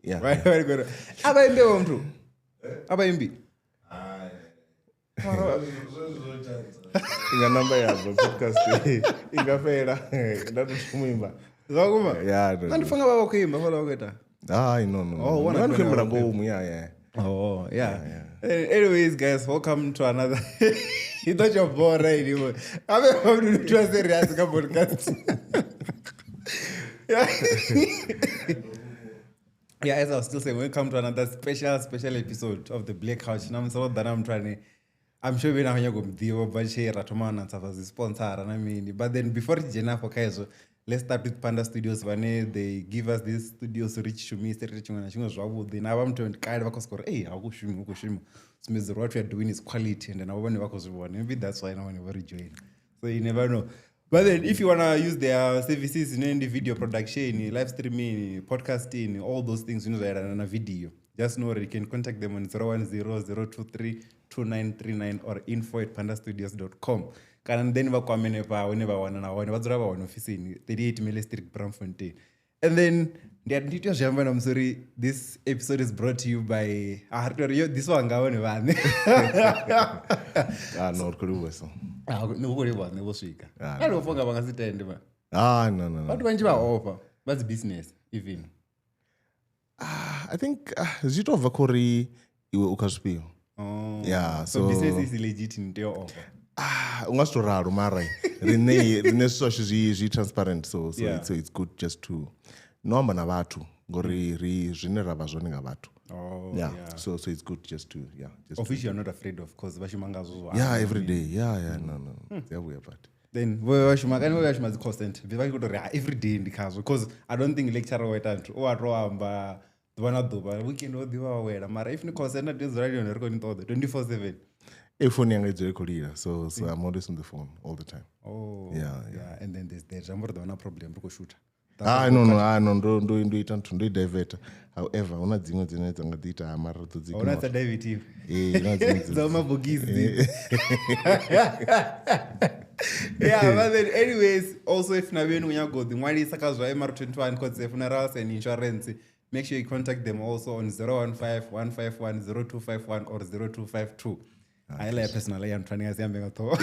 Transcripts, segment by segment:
Yeah. Right, very good. Abaimbi mtu. Abaimbi. Inga namba yabo podcast ingafela ndatumimba. Zakuma? Yeah. Andifanga baba kuimba fola kweta. No. Oh, one of them ngoma, yeah. Oh, yeah. Anyways, guys, welcome to another. You thought you're bored anymore. I'm going to a serious podcast. Yeah, as I was still saying, welcome to another special episode of the Black Couch. And I'm sorry that I'm sure we're not going to do but share Ratomana and stuff sponsor. And I mean, but then before Jenna for Kaizo, let's start with Panda Studios. When they give us these studios reach to me, start reaching when I was then I'm to kind of score. Hey, I'll go shoot me. So what we are doing is quality, and then I want to work with one. Maybe that's why I want to join. So you never know. But then if you want to use their services in the video production, live streaming, podcasting, all those things, you know, they're on a video. Just know that you can contact them on 010-023-2939 or info@pandastudios.com. And then whenever one office in 38 Mille Street, Braamfontein. And then I'm sorry, this episode is brought to you by this one. No, so. No. What do you offer? What's business even? I think zito vakori iwe ukasipio. Oh. Yeah, so business is legit in your offer. Ungastoraro mara. Rene social is transparent, so yeah. It's good just to nomba na watu ngori zvine rava zvone ngavatu. Oh, yeah. So it's good just to just of which you're not afraid of course vashimanga yeah, every day. No. Yeah, we are part. Then vashimanga is constant. Every day in the cars because I don't think lecturer waitantu o aroamba dwana weekend odiwa wera mara if ni constant is radio on recording all the 24/7. Phone yanga is recording, so I'm always on the phone all the time. Oh, yeah. And then there's the jambo the problem to shoot. No, do it and do divert. However, una dzimwe dzine dzangadita amara to dzikwa. Ona ta David Eve. Zoma bogizi. Yeah, but then anyways, also if na wenu nyago the mwali sakazwa MR21 cause funerals and insurance, make sure you contact them also on 015-151-0251 or 0252. I like personally I'm trying to say I'm going to what's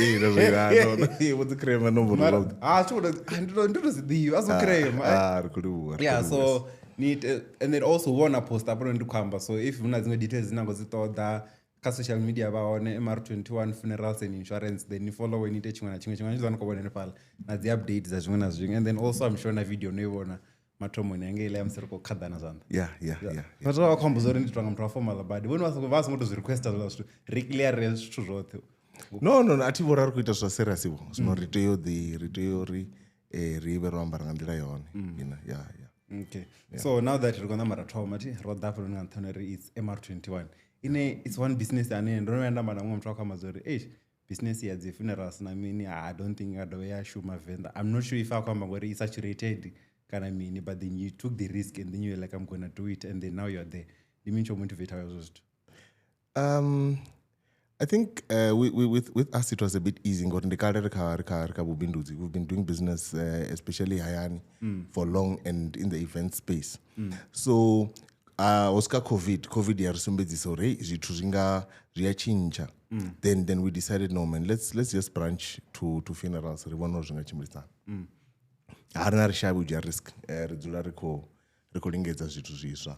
the crema number? I don't do as a crema. Yeah, so need and then also wanna post up on the Canva. So if you know details now goes to the social media about MR21 funerals and insurance, then you follow when you teach one change Nepal as the updates as well as and then also I'm showing a video no matomo nengele amsiriko kadana zanda. Yeah. But our composer into formal bad. When was motos request to reclear to rote. No, ati vorari kuita serious ivo. Sino ritoyo river rambarangandira yone. Yeah. Okay. So now that you're gonna maratoma road that for Anthony it's MR21. It's one business and don't remember I'm talking about business here the funerals na mini I don't think I should my VENda. I'm not sure if I come where it's saturated kind of mean, but then you took the risk and then you're like, I'm gonna do it, and then now you're there. You mean to motivate how I think with us it was a bit easy. We've been doing business, especially Hayani, for long and in the event space. So Oscar COVID yarisumbedzi so zithu zvinga then we decided no man, let's just branch to funerals. Harina rishavi uja risk ridzula rikolingedza zvithu zvisva.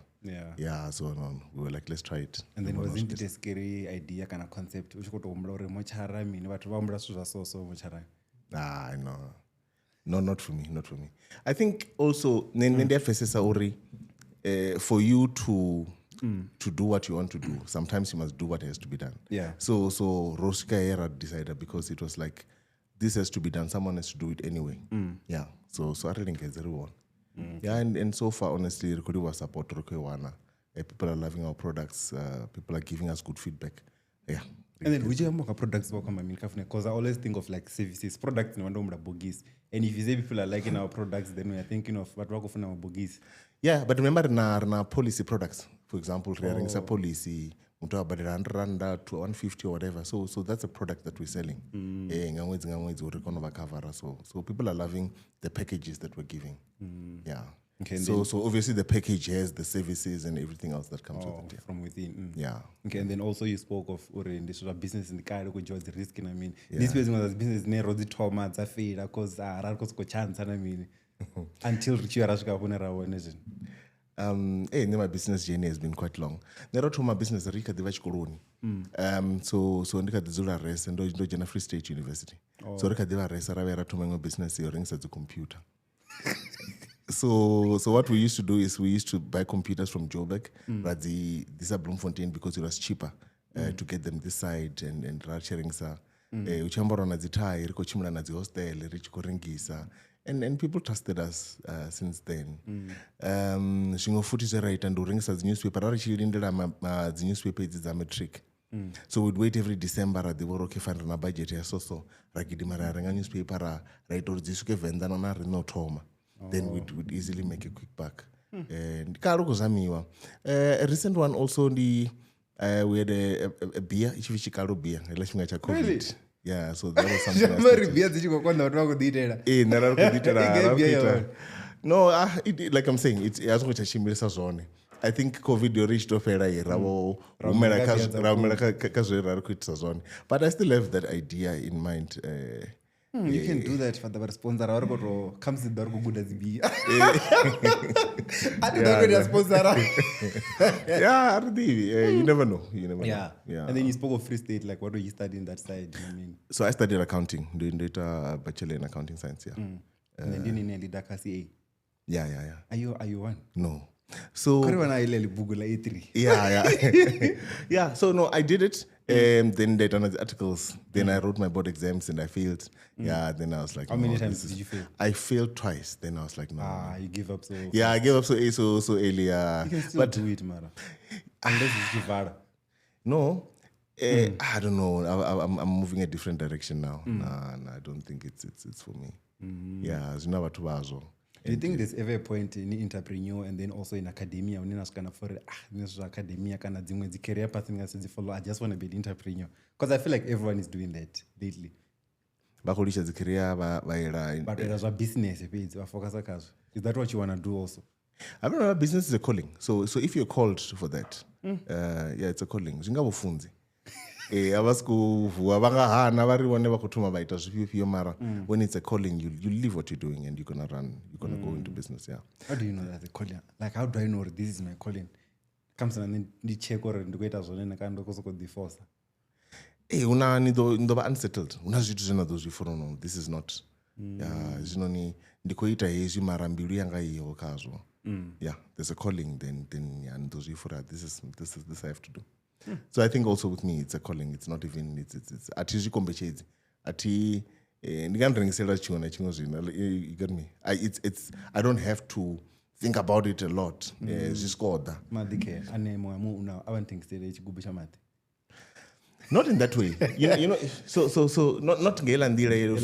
Yeah, so no, we were like, let's try it. And then wasn't it a scary idea kind of concept? Mochara mean what mochara? No, not for me. I think also for you to do what you want to do, sometimes you must do what has to be done. Yeah. So Rosika era decided, because it was like, this has to be done, someone has to do it anyway. Yeah. So I didn't get everyone. Yeah, and so far, honestly, Rekodi was support Rokewana. People are loving our products. People are giving us good feedback. Yeah. And then which are products because I always think of like services, products and bogies. And if you say people are liking our products, then we are thinking of what work of our bogies. Yeah, but remember na policy products, for example, a policy, to 150 or whatever. So that's a product that we're selling. So people are loving the packages that we're giving. Yeah. Okay, so obviously the package has the services and everything else that comes with it. Yeah. From within. Yeah. Okay, and then also you spoke of this sort of business in the car, which was the risk. And I mean, this business near the trauma, I feel because go chance. And I mean, until you are my business journey has been quite long. Nero to my business Rika Divachikoloni. So Nika Dizula Res and Dojana Free State University. So Rika Diva Res Aravera to my business your rings at the computer. So what we used to do is we used to buy computers from Joburg, but these are Bloemfontein because it was cheaper to get them this side and sharing sa. Uchambora na zitai, riko chimla na hostel, rich koringisa. And people trusted us since then. Shingo footage right and during the newspaper, the newspaper is a metric. So we'd wait every December at the Woroke fund on a budget. So Ragidimara newspaper, right, or this VENda no trauma. Then we'd easily make a quick buck. And a recent one also, we had a beer, Ichivichikaro beer, Really? Yeah, so that was something. No, like I'm saying, it's as much as she makes us on. I think COVID reached off era. But I still have that idea in mind. You can do that for the sponsor or comes in the good as be. I don't sponsor. Yeah, you never know. Yeah. And then you spoke of Free State, like what do you study in that side? I mean, so I studied accounting, doing data bachelor in accounting science. Yeah. And then didn't you Daka CA? Yeah. Are you one? No. So A3. Yeah. So no, I did it. Then they done the articles. Then I wrote my board exams and I failed. Yeah. Then I was like, how many times did you fail? I failed twice. Then I was like, no. You give up so. Yeah, I gave up so early. You can still do it, Mara. Unless it's Jivara. No. I don't know. I'm moving a different direction now. Nah, I don't think it's for me. Yeah, it's never too bad. Do you think there's ever a point in entrepreneur and then also in academia when you're kind of for academia kind of the career path and follow? I just want to be an entrepreneur because I feel like everyone is doing that lately. But it was a business. Is that what you want to do also? I don't know. Business is a calling. So if you're called for that, yeah, it's a calling. When it's a calling, you leave what you're doing and you're gonna go into business. Yeah. How do you know that's a calling? Like, how do I know this is my calling? Comes and then the check or the wait as well and I can't go the force. Unsettled. This is not. Yeah, there's a calling. Then and those for that. This I have to do. So I think also with me, it's a calling. It's not even it's ati kombecheji ati ndikandirengisera chiona chino you get me. I don't have to think about it a lot. Zviskoda madike ane moyo una avantengisere chigubu chamate. Not in that way. You know, so not ngela ndile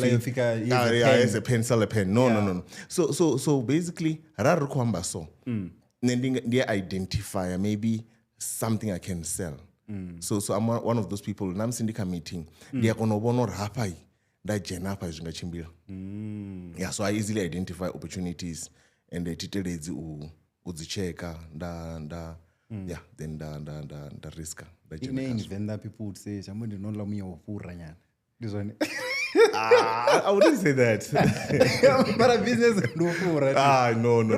as a pencil, a pen. No. So basically, rari kwamba so. Nending identifier, maybe something I can sell. So I'm one of those people. Nam sindika meeting. Dia kono bono rapai. Da jenapa is ngachimbila. Yeah, so I easily identify opportunities and the titelezi uzicheka yeah, then the risk. In VENda, people would say, "Someone don't love me or poor ranyan." This one. I wouldn't say that. But a business no poor. No. No.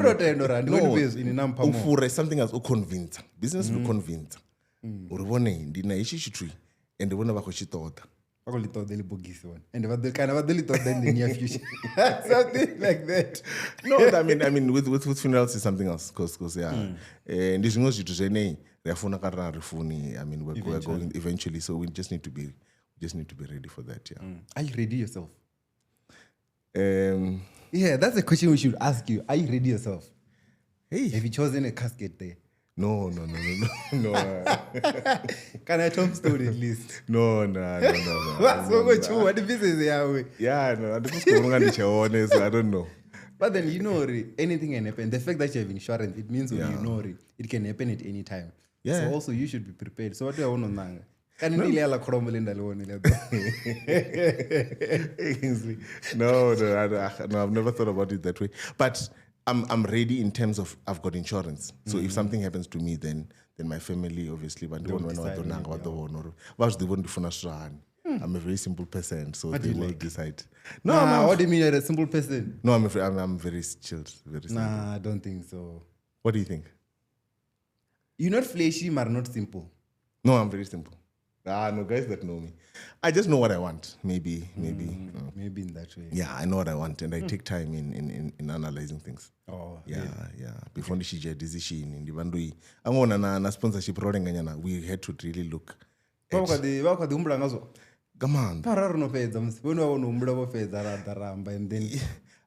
Something else. Convince business. Convince. Urivone ndina ishi shitri and the one about shitota. I call it the bogis one, and what the kind of the thought in the near future, something like that. No, I mean, with funerals is something else, cause yeah, and this knows you to say nay. Refuna karana refuni. I mean, we're going eventually, so we just need to be ready for that. Yeah. Are you ready yourself? Yeah, that's a question we should ask you. Are you ready yourself? Hey, have you chosen a casket there? No. Can I tell story at least? No. What's wrong with you? What the business is? Yeah, no. I don't know. But then you know, anything can happen. The fact that you have insurance, it means you know it can happen at any time. Yeah. So also you should be prepared. So what do I want to know? Can you really allow crumble in the loan? No, I've never thought about it that way. But I'm ready in terms of I've got insurance. So if something happens to me, then my family obviously. But I'm a very simple person, so they will decide. No, what do you mean you're a simple person? No, I'm very chilled, very simple. Nah, I don't think so. What do you think? You're not flashy, but not simple. No, I'm very simple. No, guys that know me. I just know what I want. Maybe. Maybe in that way. Yeah, I know what I want, and I take time in analyzing things. Oh, yeah. Before she get decision in the bandui, I'm on a sponsorship rolling. We had to really look. Come on.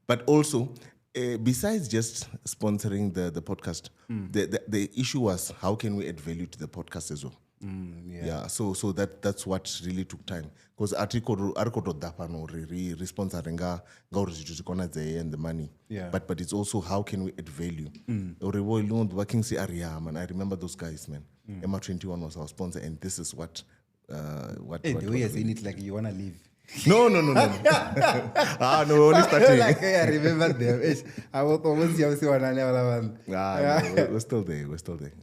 But also, besides just sponsoring the podcast, the issue was how can we add value to the podcast as well. Yeah. So that's what really took time, because article responsoring and the money. Yeah. But it's also how can we add value. Kingsley area, man. I remember those guys, man. MR21 was our sponsor, and this is what. The way you're saying it like you wanna leave. No. Only starting. Like I remember them. I was almost we're still there.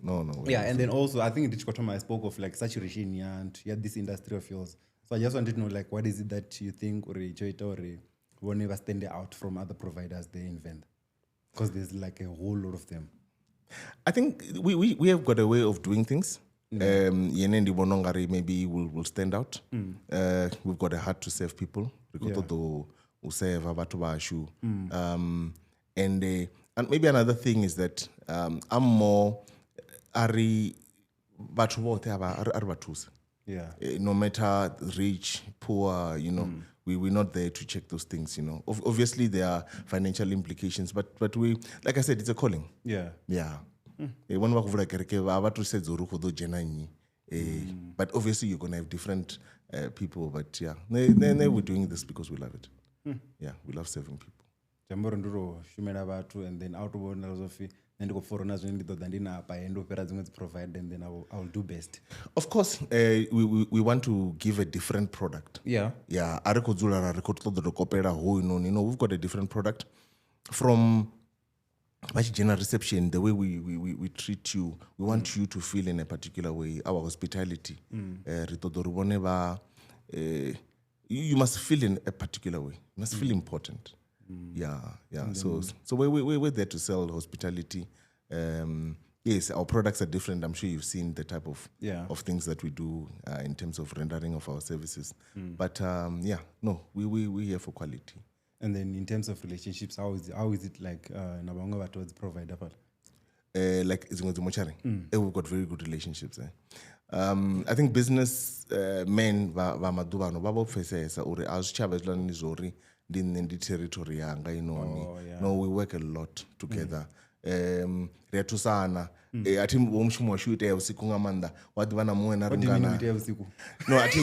No. Yeah, and then also I think I spoke of like saturation and you had this industry of yours. So I just wanted to know, like, what is it that you think or will never stand out from other providers there in VENda? Because there's like a whole lot of them. I think we have got a way of doing things. Maybe will stand out. We've got a heart to serve people. And maybe another thing is that I'm more no matter rich, poor, we're not there to check those things. Obviously there are financial implications, but we, like I said, it's a calling. Yeah. But obviously you're gonna have different people. But yeah, we're doing this because we love it. Yeah, we love serving people. And then out of philosophy, and go foreigners when provide, and then I'll do best. Of course, we want to give a different product. Yeah. We've got a different product from general reception, the way we treat you. We want you to feel in a particular way. Our hospitality. You must feel in a particular way. You must feel important. Yeah. So we're there to sell hospitality. Yes, our products are different. I'm sure you've seen the type of things that we do in terms of rendering of our services. But we're here for quality. And then in terms of relationships, how is it like Nabanga towards provider? Like we've got very good relationships. I think business men we work a lot together. ri a thusana athi wo mushumo washu itea usiku nga maanḓa wa ḓivha na muṅwe na What do you mean ringana uitea usiku? no athi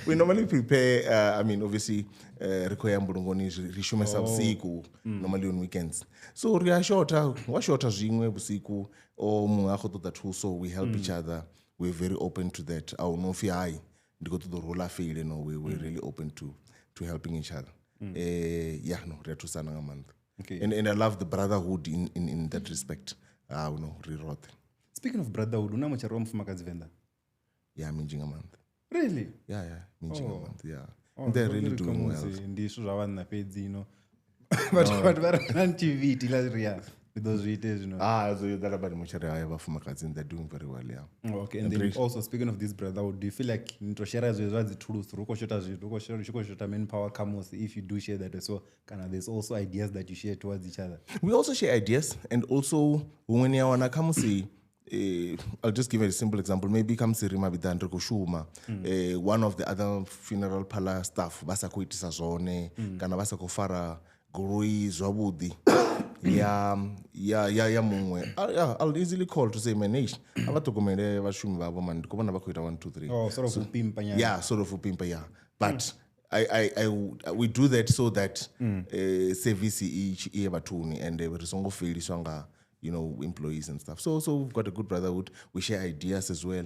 we normally prepare I mean obviously ri khou ya mbulungoni ri shumesa vhusiku normally on weekends so ri a shota wa shota zwiṅwe vhusiku o muṅwe a khou ṱoḓa thuso we help each other we're very open to that a hu no pfhi hai ndi khou ṱoḓa uri hu lafile no we're really open to helping each other yeah no ri a thusana nga maanḓa and I love the brotherhood in that respect no ri roṱhe. Speaking of brotherhood, una muchari wa mufumakadzi VENda? Yeah, minzhi nga maanḓa. Really? Yeah, minzhi nga maanḓa, yeah. And they're really doing well. Ndi zwithu zwa vhanna fhedzi, you know. But vha na TV tila ria. Those zwiite zwino. So that about muchari haya vhafumakadzi they're doing very well, yeah. Okay, and then also speaking of this brotherhood, do you feel like nito share zwa dzi tools ri khou shota zwithu, ri khou shota manpower kamusi if you do share that as well, kana there's also ideas that you share towards each other? We also share ideas and also when you wana kamusi I'll just give a simple example. Maybe come Sirima Bidandre Kushuma, one of the other funeral parlor staff, basa kuitisa zone, kana basa kufara gurui zwabudi. Yeah, mungwe. I'll easily call to say manage. Abatokomele vashumi babo man. Kubona bakuita 1 2 3. Oh, sort of upimpa. Yeah, sort of upimpa. Yeah, but we do that so that service each batuni and we risongo feel swanga. You know, employees and stuff. So we've got a good brotherhood. We share ideas as well.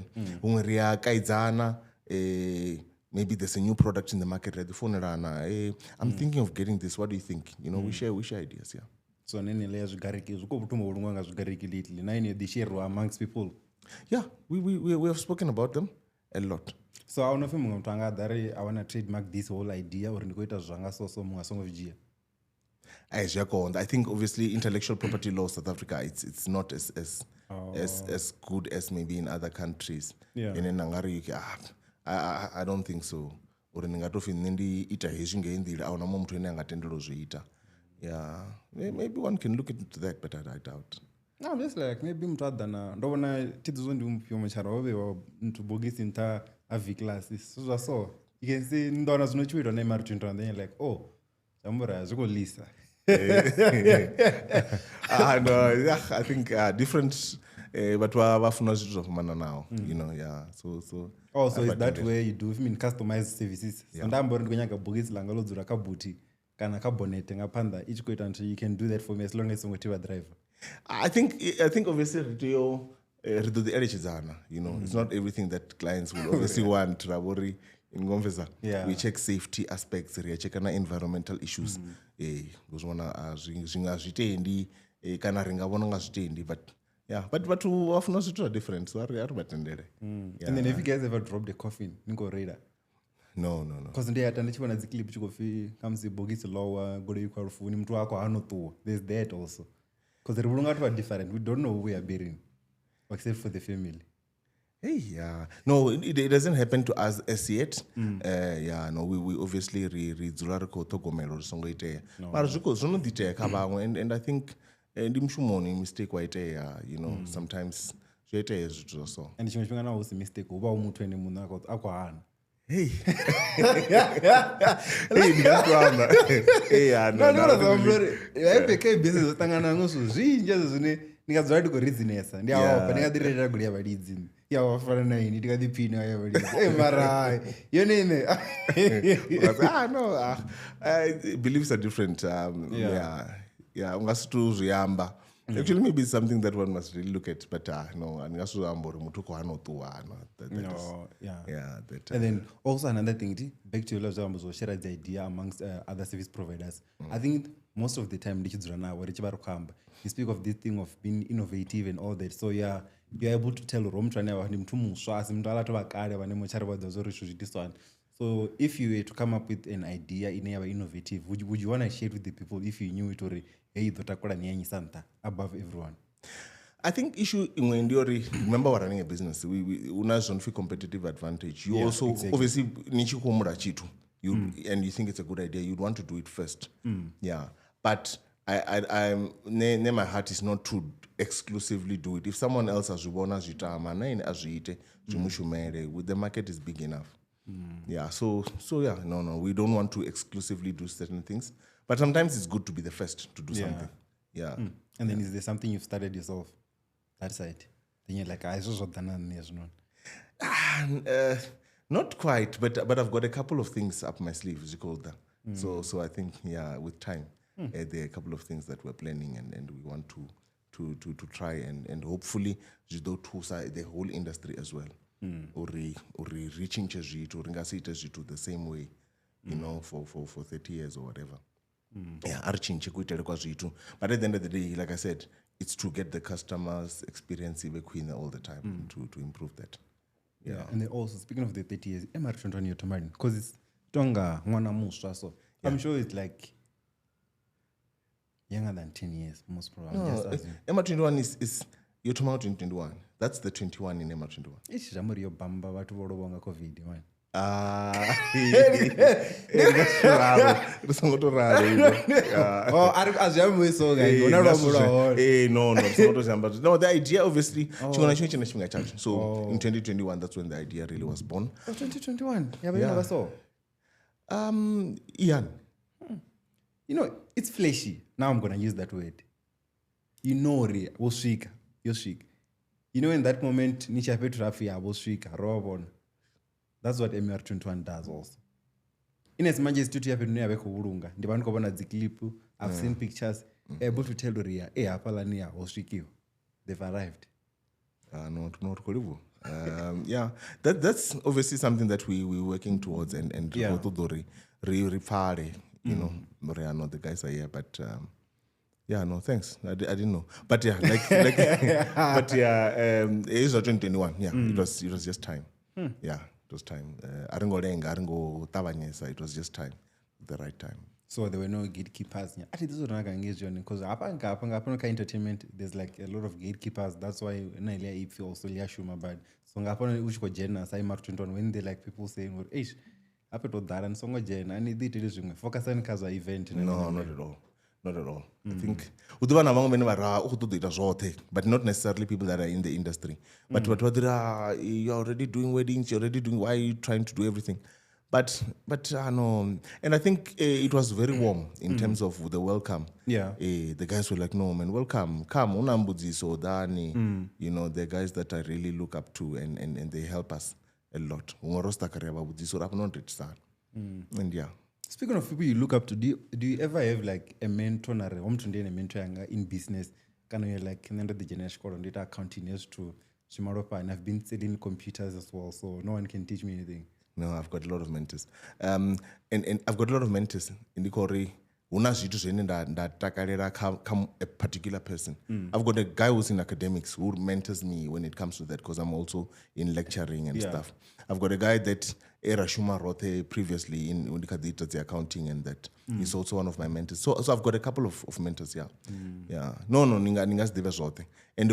Maybe there's a new product in the market. I'm thinking of getting this. What do you think? You know, we share ideas. Yeah. So nene le zvigariki zvikobutumba ulungwanga zvigariki lately. Nine the share amongst people. Yeah, we have spoken about them a lot. So I don't know if I'm going I want to trademark this whole idea or nikoita zvanga so munga songo vijia. I think obviously intellectual property law South Africa it's not as good as maybe in other countries. Yeah. In Nangari I don't think so. Or ngatofi nindi ita hezwi ngeindira awuna muthu ene angatendelo zviita. Yeah, maybe one can look into that, but I doubt. No, just like maybe muthu adana ndobona tidzo ndi umphiwa machara wabe muthu bogisi nta avi classes. So you can see ndona zvinochiitwa na MR21 and then you're like, oh, Jambura zvikolisa. No, I think different but vafuna zvithu zvafumana now, you know, yeah. So also is that way you do customized services. So ndambori ndikunyanga bhokisi langa lodzura kabuti kana kabonete ngapanda ichikoita until you can do that for me as long as ungotiva driver. I think obviously rido the erichidzana, you know. It's not everything that clients will obviously want rabori in Gomvesa. Yeah. We check safety aspects, we check environmental issues. Kuzvona zvingazvitendi kana ringavona ngazvitendi, but yeah, but often also are different. So are batendere. And then if you guys ever dropped a coffin, ningo radar. No. Because they attend chipona ziclip chikofi comes the bogisi lower go to kwarufuni mtu wako hanotuwa. There's that also. Because the rulungatu are different. We don't know who we are burying except for the family. Hey, yeah. No, it doesn't happen to us as yet. Yeah, no, we obviously ridzula riko togomelo songo ite. But zviko zvinodite kabamwe and I think ndimshumoni mistake waitea, you know, sometimes zvoite zvithu so. And chimwe chingana usi mistake uba umuthu ene munhu akwahana. Hey. Hey, ndakwana. Hey, no. Yaimbeke business zotangana ngosu zvinje zvine ndikadzora ndikoridzinesa. Ndiyawo ndingadirira gulia vadidzi. Yeah, for na ini tikadipina everybody. Hey mara, you name. No, beliefs are different. Yeah, ungasitu zviamba. Actually, maybe it's something that one must really look at, but no, angasuamba mutu ko hanotuwa. Yeah, that. And then also another thing, back to your love, so share the idea amongst other service providers. I think most of the time, you speak of this thing of being innovative and all that. So yeah, you're able to tell Rom so if you were to come up with an idea in our innovative, would you want to share it with the people if you knew it or above everyone? I think issue in remember we're running a business. We don't feel competitive advantage. You also exactly. Obviously and you think it's a good idea. You'd want to do it first. Yeah, but I'm my heart is not to exclusively do it. If someone else has won as the market is big enough. Yeah, so yeah, no, we don't want to exclusively do certain things, But sometimes it's good to be the first to do Yeah. something. Yeah. And then is there something you've started yourself? That side. Then you're like, I just done this. Not quite, but I've got a couple of things up my sleeve, as you call that. So I think, yeah, with time, there are a couple of things that we're planning and we want to try and hopefully the whole industry as well. Or reaching or to the same way, you know, for 30 years or whatever. Yeah, but at the end of the day, like I said, it's to get the customers' experience queen all the time to improve that. Yeah. And then also, speaking of the 30 years, MR21 you're talking because it's Tonga, Mwana Musha, so I'm sure it's like younger than 10 years, most probably. No, MR21 is you're talking about 2021. That's the 21 in MR21. It's Jamario Bamba, what to COVID, man. No, the idea obviously so in 2021 that's when the idea really was born. 2021 yeah, but you never saw. Ian, you know, it's fleshy. Now I'm gonna use that word. You know, you're chic. You know, in that moment, Nisha Petrafia was chic, Robon. That's what MR21 does also. In as much as tutu yape never kuburunga, ndibanu kobana ziklipu, I've seen pictures, able to tell Ria, apalania was chic. They've arrived. Not Kolivu. Yeah, that's obviously something that we're working towards and you know, the guys are here, but yeah, no, thanks. I didn't know, but yeah, but yeah, it is 2021. Yeah, it was just time. Yeah. It was time. It was just time, the right time. So there were no gatekeepers. Actually, this was not engaged on because apart entertainment, there's like a lot of gatekeepers. That's why Nailia if also Liashuma bad. So ngapona which go Jenna, say Martinton when they like people saying, "Ish, apart that and songo Jenna, and it is focus on kaza event." No, not at all. Not at all. I think, but not necessarily people that are in the industry. But you're already doing weddings, you're already doing, why are you trying to do everything? But no. And I think it was very warm in terms of the welcome. Yeah. The guys were like, no, man, welcome. Come, unambudzi so dani. You know, the guys that I really look up to and they help us a lot. And yeah. Speaking of people you look up to, do you ever have like a mentor or a mentor in business? Can you like end the generation on data accounting years to Shimaropa, and I've been selling computers as well, so no one can teach me anything. No, I've got a lot of mentors. And I've got a lot of mentors in the Kori. That come a particular person. I've got a guy who's in academics who mentors me when it comes to that because I'm also in lecturing and stuff. I've got a guy that Era Shuma wrote previously in the accounting and that he's also one of my mentors. So I've got a couple of mentors, yeah. Yeah. No, ningas devasote. And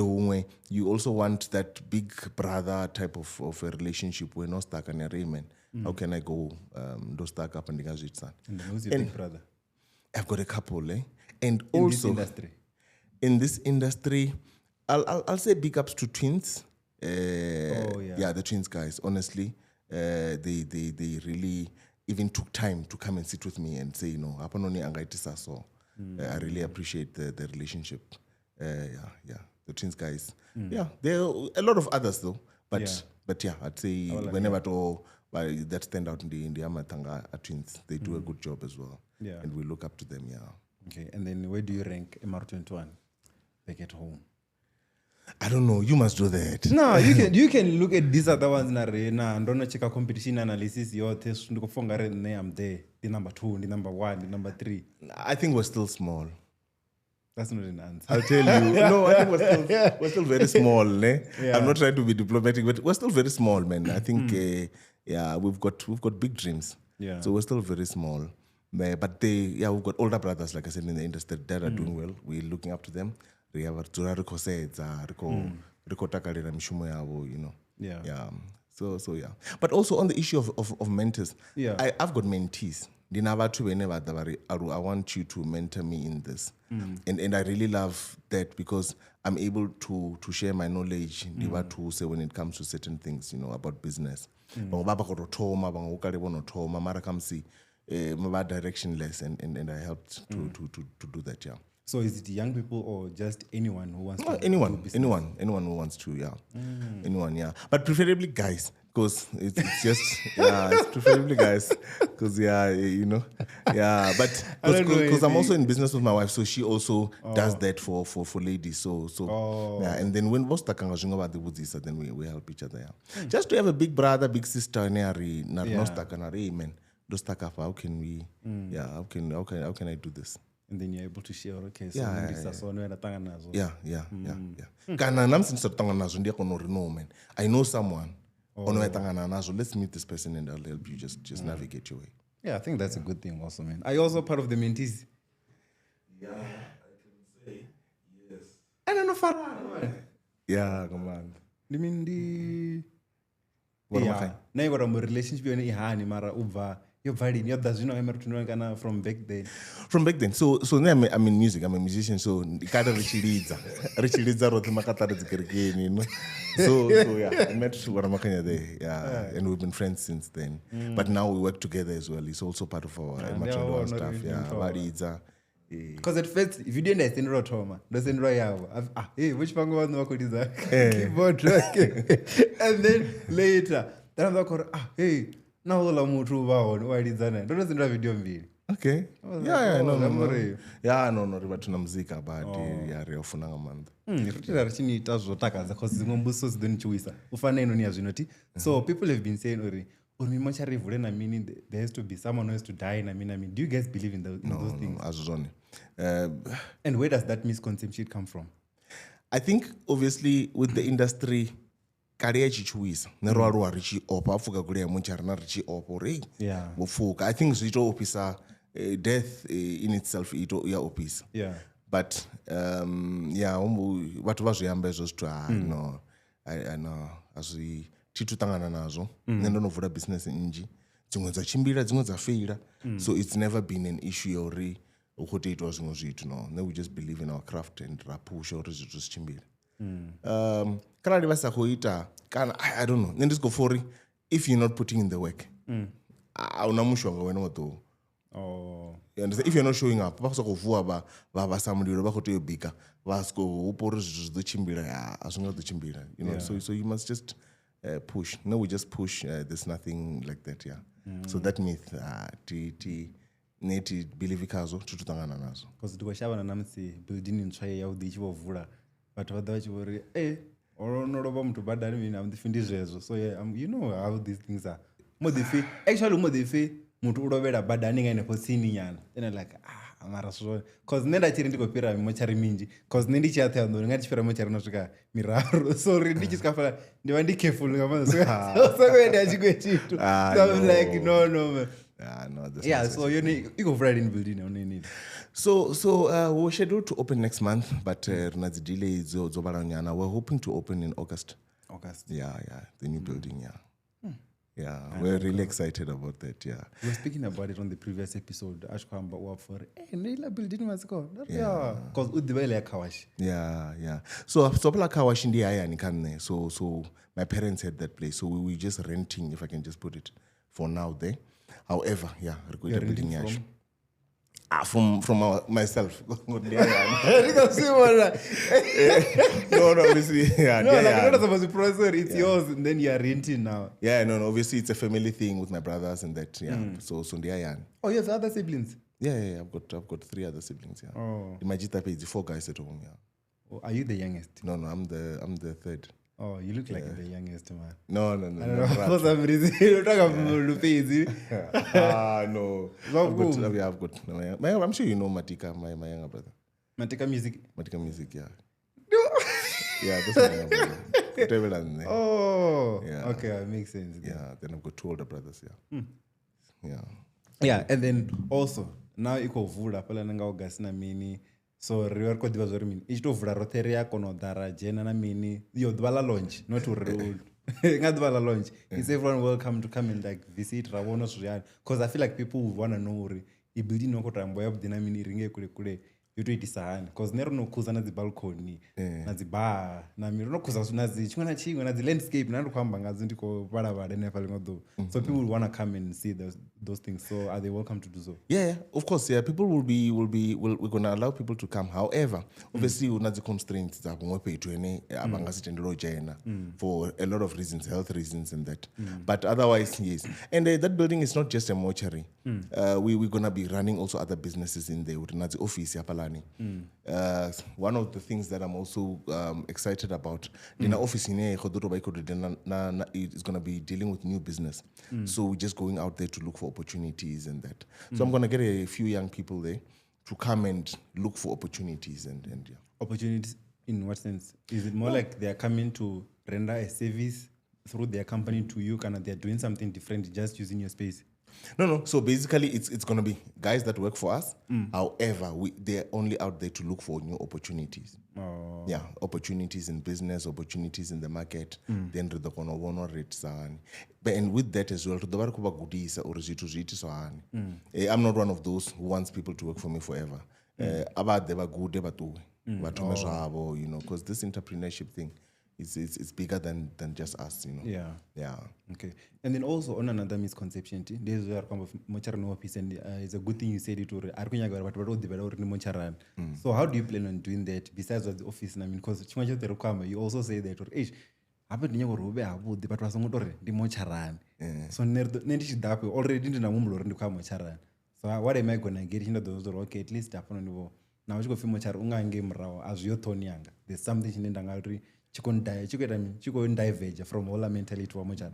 you also want that big brother type of a relationship where no stuck and arrangement. How can I go do stack up and ningas it? And who's your big brother? I've got a couple, and also in this industry, I'll say big ups to twins. Yeah, the twins guys. Honestly, they really even took time to come and sit with me and say, you know, I really appreciate the relationship. Yeah, the twins guys. Yeah, there are a lot of others though, but yeah, I'd say whenever at all. That stand out in the Amatanga twins. They do a good job as well. Yeah. And we look up to them, yeah. Okay, and then where do you rank MR21 back at home? I don't know. You must do that. No, you can look at these other ones and don't check a competition analysis. Your test I'm there. The number 2, the number 1, the number 3. I think we're still small. That's not an answer. I'll tell you. No, I think we're still very small. Yeah. I'm not trying to be diplomatic, but we're still very small, man. I think we've got big dreams. Yeah. So we're still very small. But we've got older brothers, like I said, in the industry that are doing well. We're looking up to them. You know. Yeah. So yeah. But also on the issue of mentors, I've got mentees. I want you to mentor me in this. And I really love that because I'm able to share my knowledge to say when it comes to certain things, you know, about business. directionless, and I helped to do that. Yeah. So is it young people or just anyone who wants to anyone do business? anyone who wants to, yeah. Anyone, yeah, but preferably guys, because it's just it's preferably guys, because yeah, but because I'm also in business with my wife, so she also does that for ladies, so yeah. And then when most about the woods, then we help each other, yeah. Just to have a big brother, big sister, man, how can we how can I do this? And then you're able to share, okay, so kana nam sinisatanga nazo ndiyakhona no, man, I know someone onoyatangana nazo, let's meet this person and I'll help you just navigate your way. Yeah, I think that's a good thing also, man. Are you also part of the mentees? Yeah, I can say yes. I don't know, Farah. Yeah, come on. I mean, yeah, now you got a relationship with Ihani Mara Uva. You're does MR21 from back then. From back then, so now I'm in music. I'm a musician, so kind of Richie wrote So yeah, I met Waramakanya there, yeah, and we've been friends since then. But now we work together as well. It's also part of our MR21 stuff. Yeah, because at first, if you didn't understand Rotoma, doesn't hey, which pango was no keyboard track, and then later, then I'm like, hey. Now all I'm why did that? Don't listen to video mbili. Okay. Yeah, no. Yeah, no, but tunamzika but yeah, reofunanga month. Rachini itazotaka because ngombuso sidonichuisa. Ufana ino ni azvinoti. So people have been saying or me much rivule na meaning there has to be someone who has to die na mean. Do you guys believe in those things? No, azuzoni. And where does that misconception come from? I think obviously with the industry career chichuisa nerwa richi opa afuka kule munchari na richi opo re yeah mufuka. I think zito opisa death in itself ito ya opisa, yeah, but yeah watu vazvoyamba izvo zvito no I know azvi titutangana nazvo nendo novhura business inji dzimwe dzachimbira dzimwe dzafeira, so it's never been an issue yori ukutoitwa zvimwe zvitu. No, we just believe in our craft and rapusha uri zvithu zvichimbira. Kana ndivasakuita kana I don't know, nendisiko for if you're not putting in the work auna mushonga wena wato. You understand? If you're not showing up, vakuzokuvuwa vasamuliro vakutoyobika vasiko upori zvithu zvichimbira azvingazochimbira, you know. Yeah. So you must just push. No, we just push. There's nothing like that, yeah. So that myth neti believe kazo tututangana nazo because ndikwashava namutsi building ntsvaye yaudi ichivovhura but vada vachivori unorova muthu badani mini amudifindi zvezvo. So yeah, you know how these things are. Modifi muthu urovera badani ngainefo sini nyana then like mara zvone because nenda chiri ndikopira mochari minji because nendichiatha ndo ngatichipira mochari nosvika miraru. Sorry ndichisikafala ndiva ndicareful ngapanzosakuyenda achikwechitu. So I'm like no man. No, yeah, so you go Friday in building only need. So we're scheduled to open next month, but Runadzi delay zobaranyana. We're hoping to open in August. Yeah, the new building, yeah. Yeah, we're really excited about that, yeah. We were speaking about it on the previous episode. Ashkwamba wa for Nila building was go. Yeah, because udibele kawash. Yeah. So Sopla kawash in the ayani kanne. So my parents had that place, so we were just renting, if I can just put it for now there. However, yeah, we're building yash. From myself. No, obviously, yeah. No, like you're not supposed to process it's yours, and then you're renting now. Yeah, no, obviously it's a family thing with my brothers and that. Yeah, so yeah. Oh, you have other siblings? Yeah. I've got 3 other siblings. Yeah. Oh. In my Jita page, 4 guys at home. Yeah. Oh, are you the youngest? No, I'm the third. Oh, you look like the youngest man. No. I don't know. For some reason, you talk about Lupezi. No. I've got. I'm sure you know Matika, my younger brother. Matika Music, yeah. Yeah, that's my younger brother. Oh, yeah. Okay, that makes sense. Yeah, then I've got 2 older brothers. Yeah. Yeah, and then also now iko vula pala nanga ugasina mini. So river ko diva zori mini ichitovhura rotere yako nodhara jena na mini yo dvala launch not to road ngadvala launch is everyone welcome to come and like visit rawono zviyani because I feel like people would want to know uri I building noko tambo ya budina mini ringe kule yotoitisa hani because neronokhuza nadzibalcony nadzibar nami rinokhuza chimwe nachimwe nadzilandscape nandokuhamba ngadzo ndikovaravara nefalingodho so people will want to come and see those things. So are they welcome to do so? Yeah, of course. Yeah, people we're gonna allow people to come. However, obviously, unazi constraints that for a lot of reasons, health reasons, and that. But otherwise, yes. And that building is not just a mortuary. We're gonna be running also other businesses in there. Unazi office yapalani. One of the things that I'm also excited about in our office in is gonna be dealing with new business. So we're just going out there to look for opportunities and that. So I'm gonna get a few young people there to come and look for opportunities and yeah. Opportunities in what sense? Is it more like they are coming to render a service through their company to you, and they're doing something different just using your space? No. So basically, it's going to be guys that work for us. However, they're only out there to look for new opportunities. Oh. Yeah, opportunities in business, opportunities in the market. Then the kono rates and with that as well, I'm not one of those who wants people to work for me forever. About they were good, because this entrepreneurship thing. It's bigger than just us, Yeah. Okay. And then also on another misconception, there's where mochara no office, and it's a good thing you said it. So how do you plan on doing that besides the office? I mean, because you also say that so what am I gonna get into those? Okay, at least now there's something diverge from all mentality to mochara.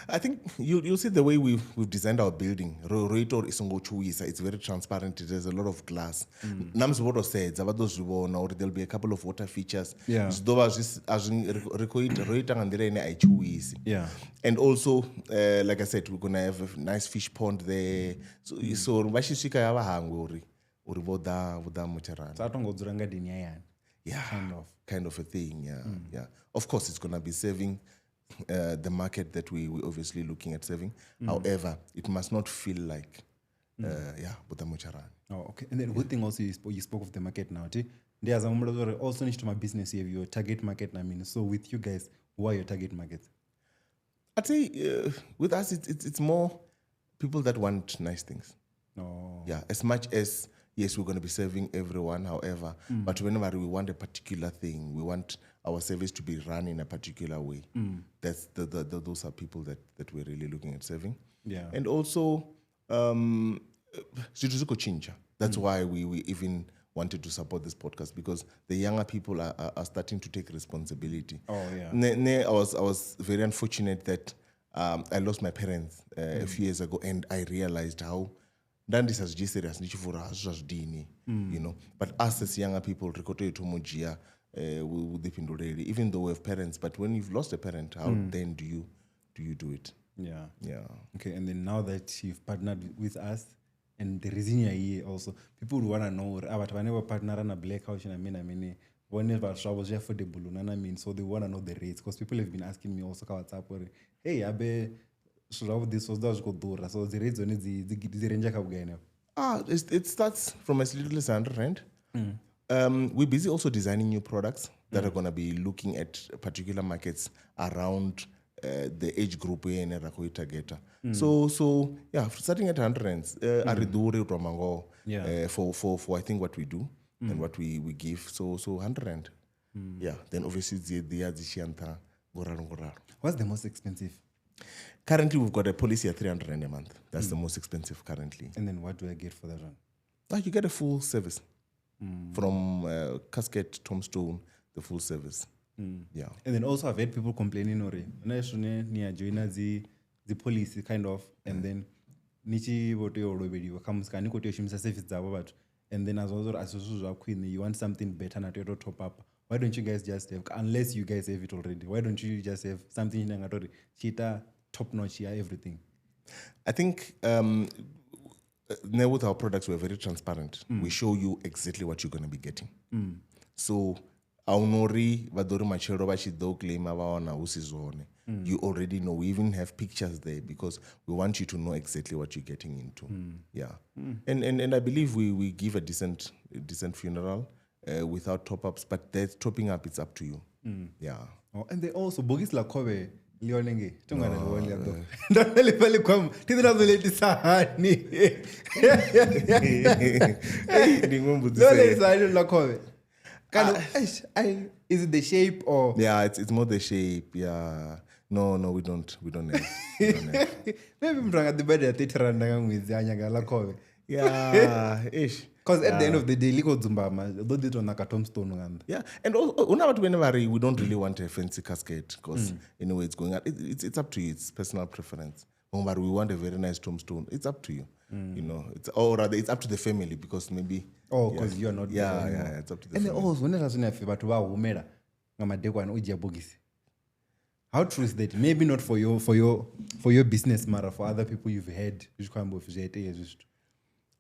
I think you'll see the way we've designed our building. It's very transparent. There's a lot of glass. Namsbodo said about those or there'll be a couple of water features. Yeah. Yeah. And also, like I said, we're gonna have a nice fish pond there. So yeah, kind of a thing. Yeah. Of course, it's gonna be serving the market that we're obviously looking at serving. However, it must not feel like Oh, okay. And then good thing also you spoke of the market now. There's also niche to my business here, your target market. I mean, so with you guys, who are your target markets? I'd say with us, it's more people that want nice things. Oh. Yeah, as much as yes, we're going to be serving everyone, however, but whenever we want a particular thing, we want our service to be run in a particular way. That's those are people that we're really looking at serving. Yeah. And also, that's why we even wanted to support this podcast, because the younger people are starting to take responsibility. Oh, yeah. I was very unfortunate that I lost my parents a few years ago, and I realized how but us as younger people, even though we have parents, but when you've lost a parent, how then do you do it? Yeah. Yeah. Okay, and then now that you've partnered with us, and the reason you're here also, people would want to know about whenever partner on a black house, whenever troubles you affordable, so they want to know the rates, because people have been asking me also, hey, Abe, this was so the rates on the range. It starts from as little as 100 rand. We're busy also designing new products that are going to be looking at particular markets around the age group we in target. So yeah, starting at 100 rands, for I think what we do and what we give. So 100 rand. Yeah. Then obviously what's the most expensive? Currently, we've got a policy at 300 rand a month. That's the most expensive currently. And then what do I get for that one? You get a full service from casket, tombstone, the full service. Yeah. And then also I've had people complaining the policy kind of, and then and then as also queen, you want something better na to top up. Why don't you guys just have, unless you guys have it already, why don't you just have something cheetah, top notch here, everything? I think now with our products, we're very transparent. We show you exactly what you're going to be getting. So aunori vadori machero vachido claima vaona usizvone. You already know. We even have pictures there because we want you to know exactly what you're getting into. Yeah. And I believe we give a decent funeral without top-ups, but that topping up, it's up to you. Yeah. Oh, and they also bogis la kobe lionenge tongana lewole ndo ndale pale kwam tindirazo leti sahani lole sahani la kobe kind of is it the shape or yeah, it's more the shape. Yeah. No, we don't have. Maybe mranga the bed at 30 rand ngwizi anyanga la kobe. Yeah, ish. Because at the end of the day, liko Zumbama, though they don't like a tombstone. Yeah, and also, whenever we don't really want a fancy casket because anyway it's going out. It's up to you. It's personal preference. But we want a very nice tombstone. It's up to you. You know, or rather, it's up to the family because maybe. Oh, because you're not. Yeah, it's up to the family. And also, when there's a favor to our umera, ngamadekwa and uji bogisi. How true is that? Maybe not for your business, Mara, for other people you've had.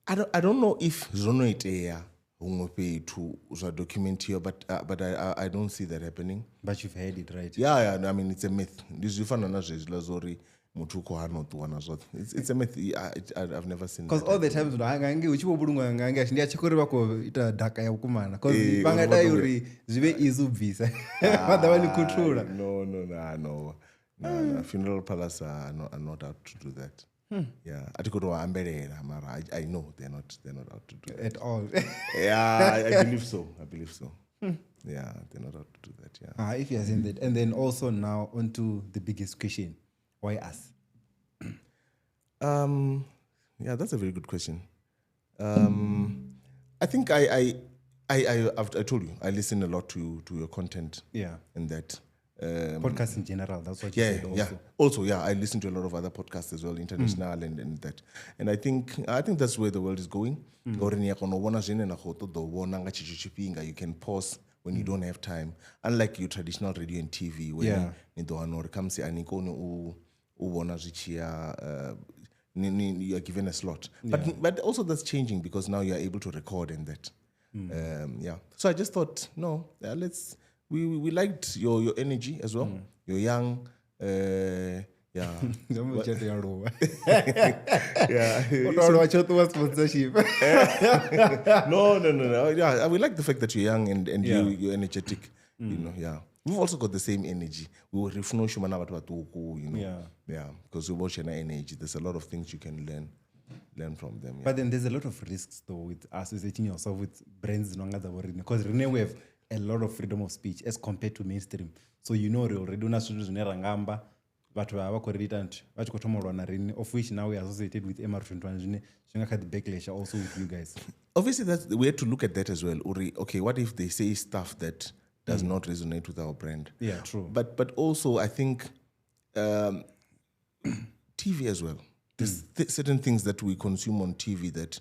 I don't know if zono iteya ungope to document here, but I don't see that happening. But you've heard it, right? Yeah. I mean, it's a myth. This is lazori mutuko hano tu wana. It's a myth. I've never seen. Because all the times hangange uchibobulunga hangange ndi achikore bako ita daka ya ukumana. Because bangada yuri zibe izubvisa. Madawani kutura. No. Funeral palace are not out to do that. Yeah, I know they're not out to do that at all. Yeah, I believe so. Yeah, they're not out to do that. Yeah. If you are saying that, and then also now onto the biggest question: why us? Yeah, that's a very good question. I think I've told you I listen a lot to your content. Yeah, and that. Podcasts in general, that's what you said also. Yeah. Also, I listen to a lot of other podcasts as well, international and that. And I think that's where the world is going. You can pause when you don't have time. Unlike your traditional radio and TV, where you are given a slot. But also that's changing because now you are able to record and that. So I just thought, let's. We liked your energy as well. You're young. Yeah. Yeah. No. Yeah, we like the fact that you're young and you're energetic. You know, yeah. We've also got the same energy. We were Yeah, because we watch energy. There's a lot of things you can learn from them. Yeah. But then there's a lot of risks though with associating yourself with brands because we have a lot of freedom of speech as compared to mainstream. So already na studios nerangamba but of which now we are associated with MR21 the backlash also with you guys. Obviously we have to look at that as well. Okay, what if they say stuff that does not resonate with our brand? Yeah, true. But also I think TV as well. There's certain things that we consume on TV that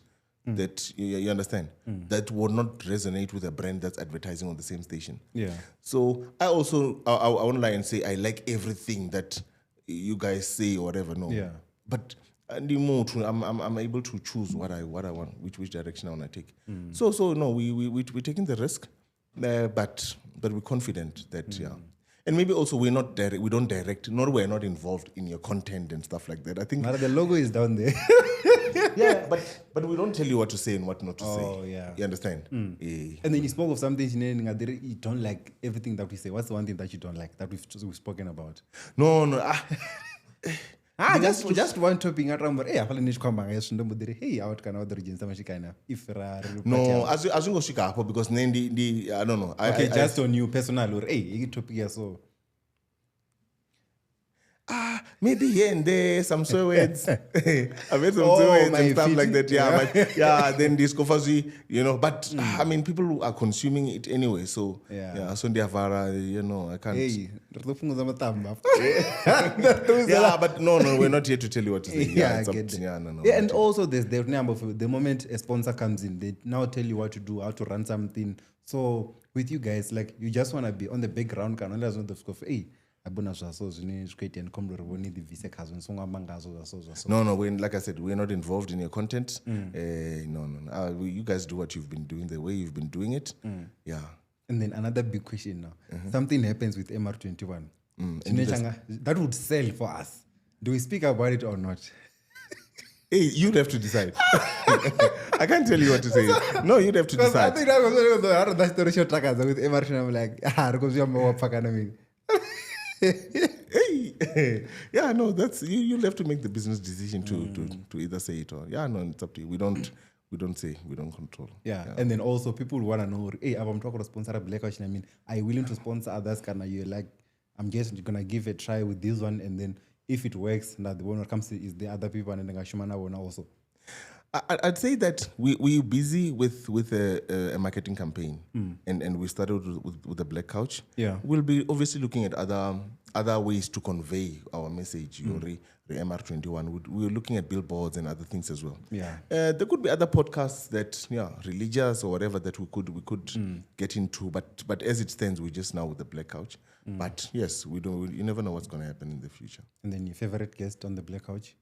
you understand that would not resonate with a brand that's advertising on the same station. Yeah. So I won't lie and say I like everything that you guys say or whatever. No. Yeah. But I'm able to choose what I want, which direction I want to take. So no, we're taking the risk, but we're confident that And maybe also we don't direct, nor we're not involved in your content and stuff like that. I think the logo is down there. Yeah, but we don't tell you what to say and what not to say. Oh, yeah. You understand? And then you spoke of something you don't like everything that we say. What's the one thing that you don't like that we've spoken about? No. Just one topic around. Hey, out can other regions if no, as you go shika because I don't know. Okay, just on you personal or hey, topic so. Maybe here and there some swear words. I've heard some swear words and stuff like that. Yeah, then discovery, But I mean, people are consuming it anyway. So so I can't. Hey, yeah, but no, we're not here to tell you what to say. Yeah, no. Yeah, and also there's the number of the moment a sponsor comes in, they now tell you what to do, how to run something. So with you guys, like you just want to be on the background, hey. No, like I said, we're not involved in your content. No. You guys do what you've been doing the way you've been doing it. Yeah. And then another big question now. Something happens with MR21. That would sell for us. Do we speak about it or not? Hey, you'd have to decide. I can't tell you what to say. No, you'd have to decide. I think that was the story show trackers with MR21. I'm like, because you're more fucking Hey, yeah, no, that's you'll have to make the business decision to either say it or it's up to you. We don't say, we don't control. Yeah. And then also people want to know, hey, I'm talking to sponsor a Black Ocean. I mean, are you willing to sponsor others? Can you like, I'm just gonna give a try with this one, and then if it works, now the one that comes is the other people, and then Gashimana one also. I'd say that we're busy with a marketing campaign, and we started with the Black Couch. Yeah, we'll be obviously looking at other ways to convey our message. The MR21. We're looking at billboards and other things as well. Yeah, there could be other podcasts that religious or whatever that we could get into. But as it stands, we're just now with the Black Couch. But yes, we don't. You never know what's going to happen in the future. And then your favorite guest on the Black Couch?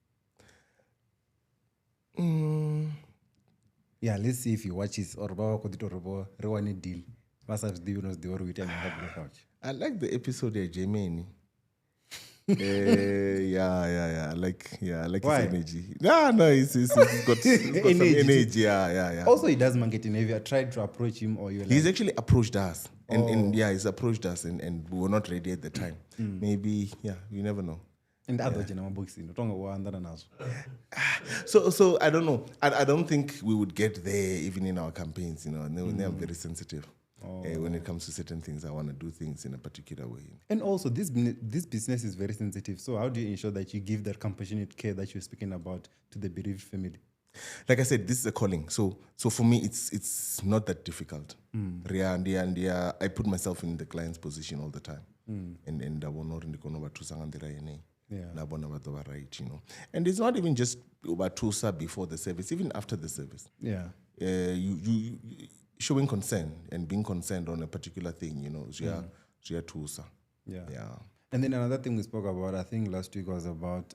Yeah, let's see if he watches or Rewani deal. I like the episode of Jamie. I like Why? his energy. No, he's got some energy. Yeah. Also, he does marketing. Have you tried to approach him, or he's actually approached us, and he's approached us, and we were not ready at the time. Maybe, you never know. And other general boxing, so I don't know. I don't think we would get there even in our campaigns. They are very sensitive. When it comes to certain things, I want to do things in a particular way. And also, this business is very sensitive. So how do you ensure that you give that compassionate care that you're speaking about to the bereaved family? Like I said, this is a calling. So for me, it's not that difficult. I put myself in the client's position all the time. And I want to right, and it's not even just about Tusa before the service, even after the service. Yeah, you showing concern and being concerned on a particular thing, Tusa. Yeah. And then another thing we spoke about, I think last week, was about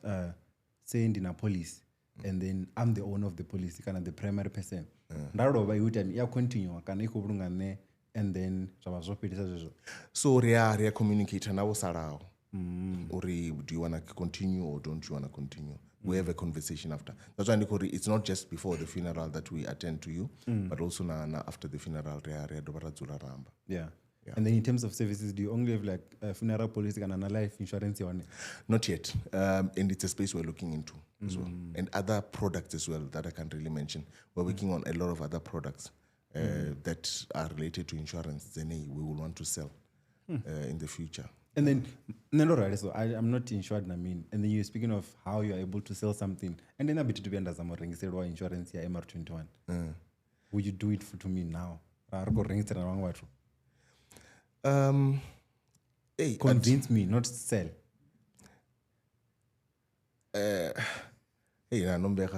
saying in a police, and then I'm the owner of the police, kind of the primary person. Continue, and then so rea communicate now sarao. Or do you want to continue or don't you want to continue? We have a conversation after. That's why it's not just before the funeral that we attend to you, but also after the funeral. Yeah. And then in terms of services, do you only have like funeral policy and life insurance? Not yet. And it's a space we're looking into as well. And other products as well that I can't really mention. We're working on a lot of other products that are related to insurance. Then we will want to sell in the future. And then, no, so I'm not insured, and then you're speaking of how you're able to sell something, and then a bit to be under some insurance here, MR21. Would you do it to me now? Convince me, not sell.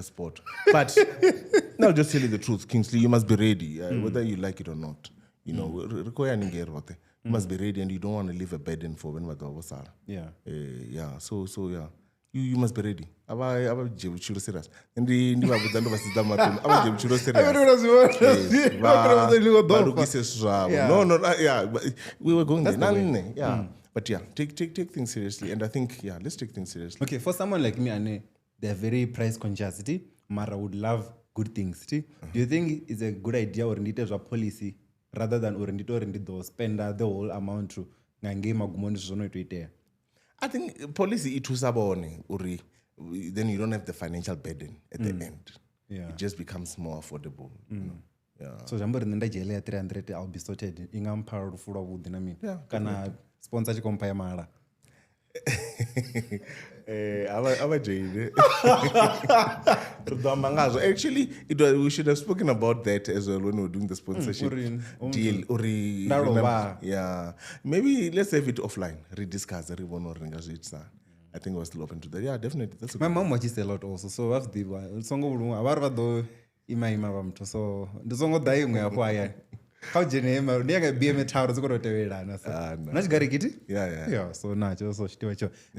Sport. But I'll just tell you the truth, Kingsley, you must be ready, whether you like it or not. You must be ready, and you don't want to leave a burden for when we're Yeah. So you must be ready. And we were going there. But take things seriously, and I think let's take things seriously. Okay, for someone like me, they're very price conscious. Mara would love good things. Do you think it's a good idea or need a policy rather than spend the whole amount to I think policy then you don't have the financial burden at the end. Yeah. It just becomes more affordable. So I'll be sorted. Can I sponsor mara? Actually, we should have spoken about that as well when we were doing the sponsorship deal. Maybe let's have it offline. Rediscuss. I think we're still open to that. Yeah, definitely. That's my mom watches a lot also. So what's the one? So the song of how Geneva, near BM Towers go to Yeah, so natural, so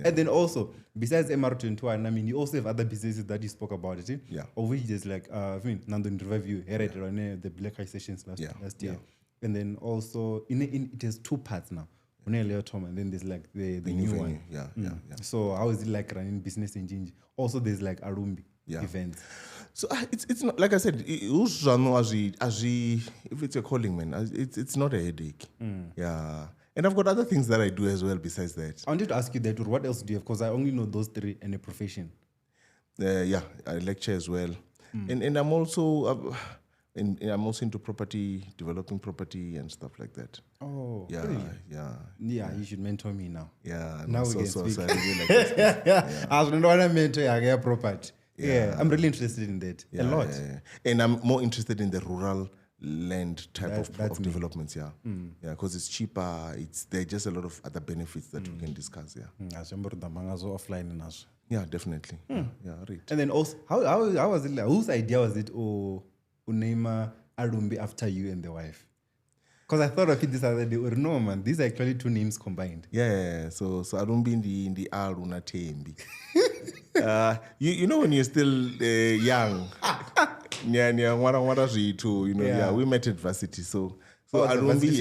and then also, besides MR21, you also have other businesses that you spoke about it. Yeah. Of which there's like, Nando interview, the Black Eye sessions last year. And then also, it has 2 parts now. Tom, and then there's like the new one. Yeah. So how is it like running business in Gingy? Also, there's like Alumbi events. So it's not, like I said, if it's a calling, man, it's not a headache. Yeah. And I've got other things that I do as well besides that. I wanted to ask you that, what else do you have? Because I only know those 3 in a profession. I lecture as well. And I'm also... I'm also into property, developing property and stuff like that. Oh, yeah, really? Yeah, you should mentor me now. Yeah, now we can speak. So I really like this. Yeah. I was going to mentor you, property. Yeah, I'm really interested in that. A lot. Yeah. And I'm more interested in the rural land type of developments. Yeah, because it's cheaper. There are just a lot of other benefits that we can discuss. Offline. Yeah, definitely. Yeah, right. And then also, how was it? Whose idea was it? Unaima Alumbi after you and the wife? Because I thought of it this other day. No, man, these are actually 2 names combined. Yeah. So Alumbi in the Aluna Tembi. You know when you're still young. Yeah, we met at varsity. So Alumbi.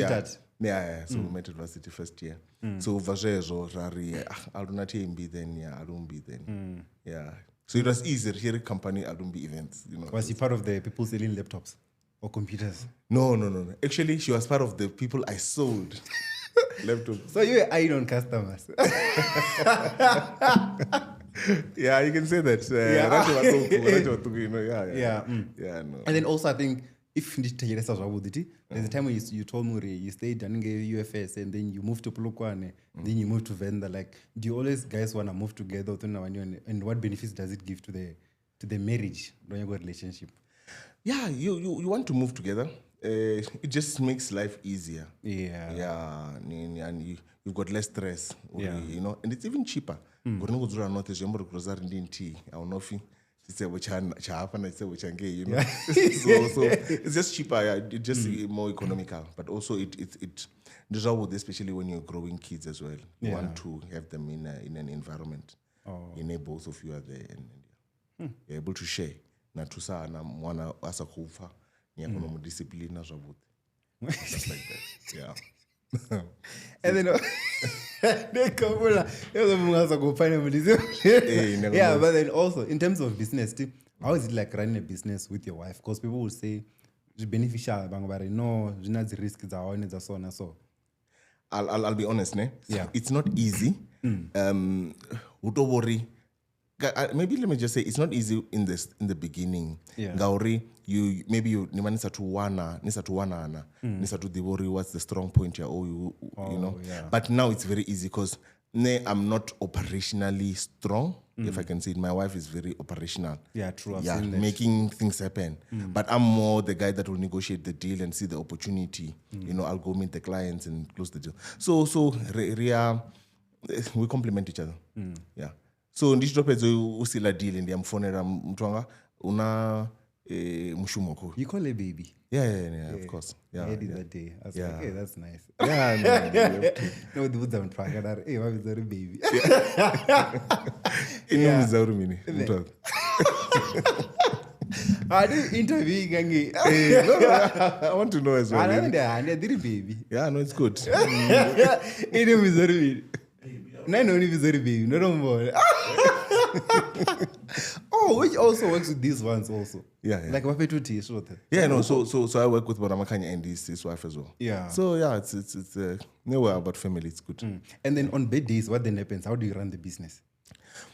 Yeah. So we met at varsity first year. So Vajejo Rari Aluna Tembi then Alumbi then. Yeah. So it was easier here company Alumbi events. Was she part of the people selling laptops or computers? No. Actually, she was part of the people I sold laptops. So you were eyeing on customers. Yeah, you can say that. Yeah. No. And then also I think if there's a time when you told me you stayed in UFS and then you moved to Polokwane, then you moved to VENda. Like, do you always guys want to move together? And what benefits does it give to the marriage, relationship? Yeah, you want to move together. It just makes life easier. Yeah, and you've got less stress. And it's even cheaper. So it's just cheaper. It's just more economical, but also it especially when you're growing kids as well. You want to have them in an environment. Both of you are there and you're able to share. Natusana mwana asa kufa nyakono discipline just like that. Yeah. And then yeah, but then also in terms of business too, how is it like running a business with your wife? Because people will say it's beneficial, no, the risks are on it, so and so. I'll be honest, ne? Yeah. It's not easy. Don't worry. Maybe let me just say it's not easy in the beginning. Gauri, you nisa to worry what's the strong point here, you know. Yeah. But now it's very easy because I'm not operationally strong, if I can say it. My wife is very operational. Yeah, true. Yeah, making things happen. But I'm more the guy that will negotiate the deal and see the opportunity. I'll go meet the clients and close the deal. So we complement each other. Yeah. So ndichitopedza usila deal ndiyamfonera mtwanga una mushumoko. You call her baby? Yeah, of course. Yeah. I did that day. I was like, hey, that's nice. Yeah, no, the woods are trying. Hey, why is that a baby? I did interview Gangi. I want to know as well. I did a baby. Yeah, no, it's good. It is very no, baby. No more. Which also works with these ones also. Yeah. Like Wapetuti, sort of. Yeah, no. So I work with Boramakanya and his wife as well. Yeah. So yeah, it's nowhere about family. It's good. And then on bed days, what then happens? How do you run the business?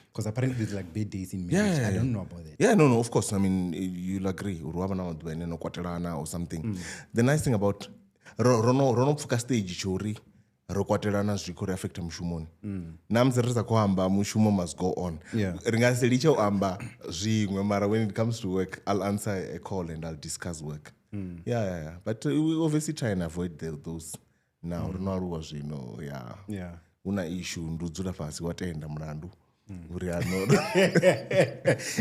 Because apparently there's like bed days in marriage. I don't know about that. Yeah, no. Of course, I mean you'll agree. Or something. The nice thing about Rono stage chori. Rokwatelana zvikuri affect mushumoni. Namzereza kuhamba mushumo must go on. Ringaselicha amba zvimwe mara when it comes to work I'll answer a call and I'll discuss work. Yeah. But we obviously try and avoid those now. Yeah. Una issue ndudzula pasi watenda mrandu.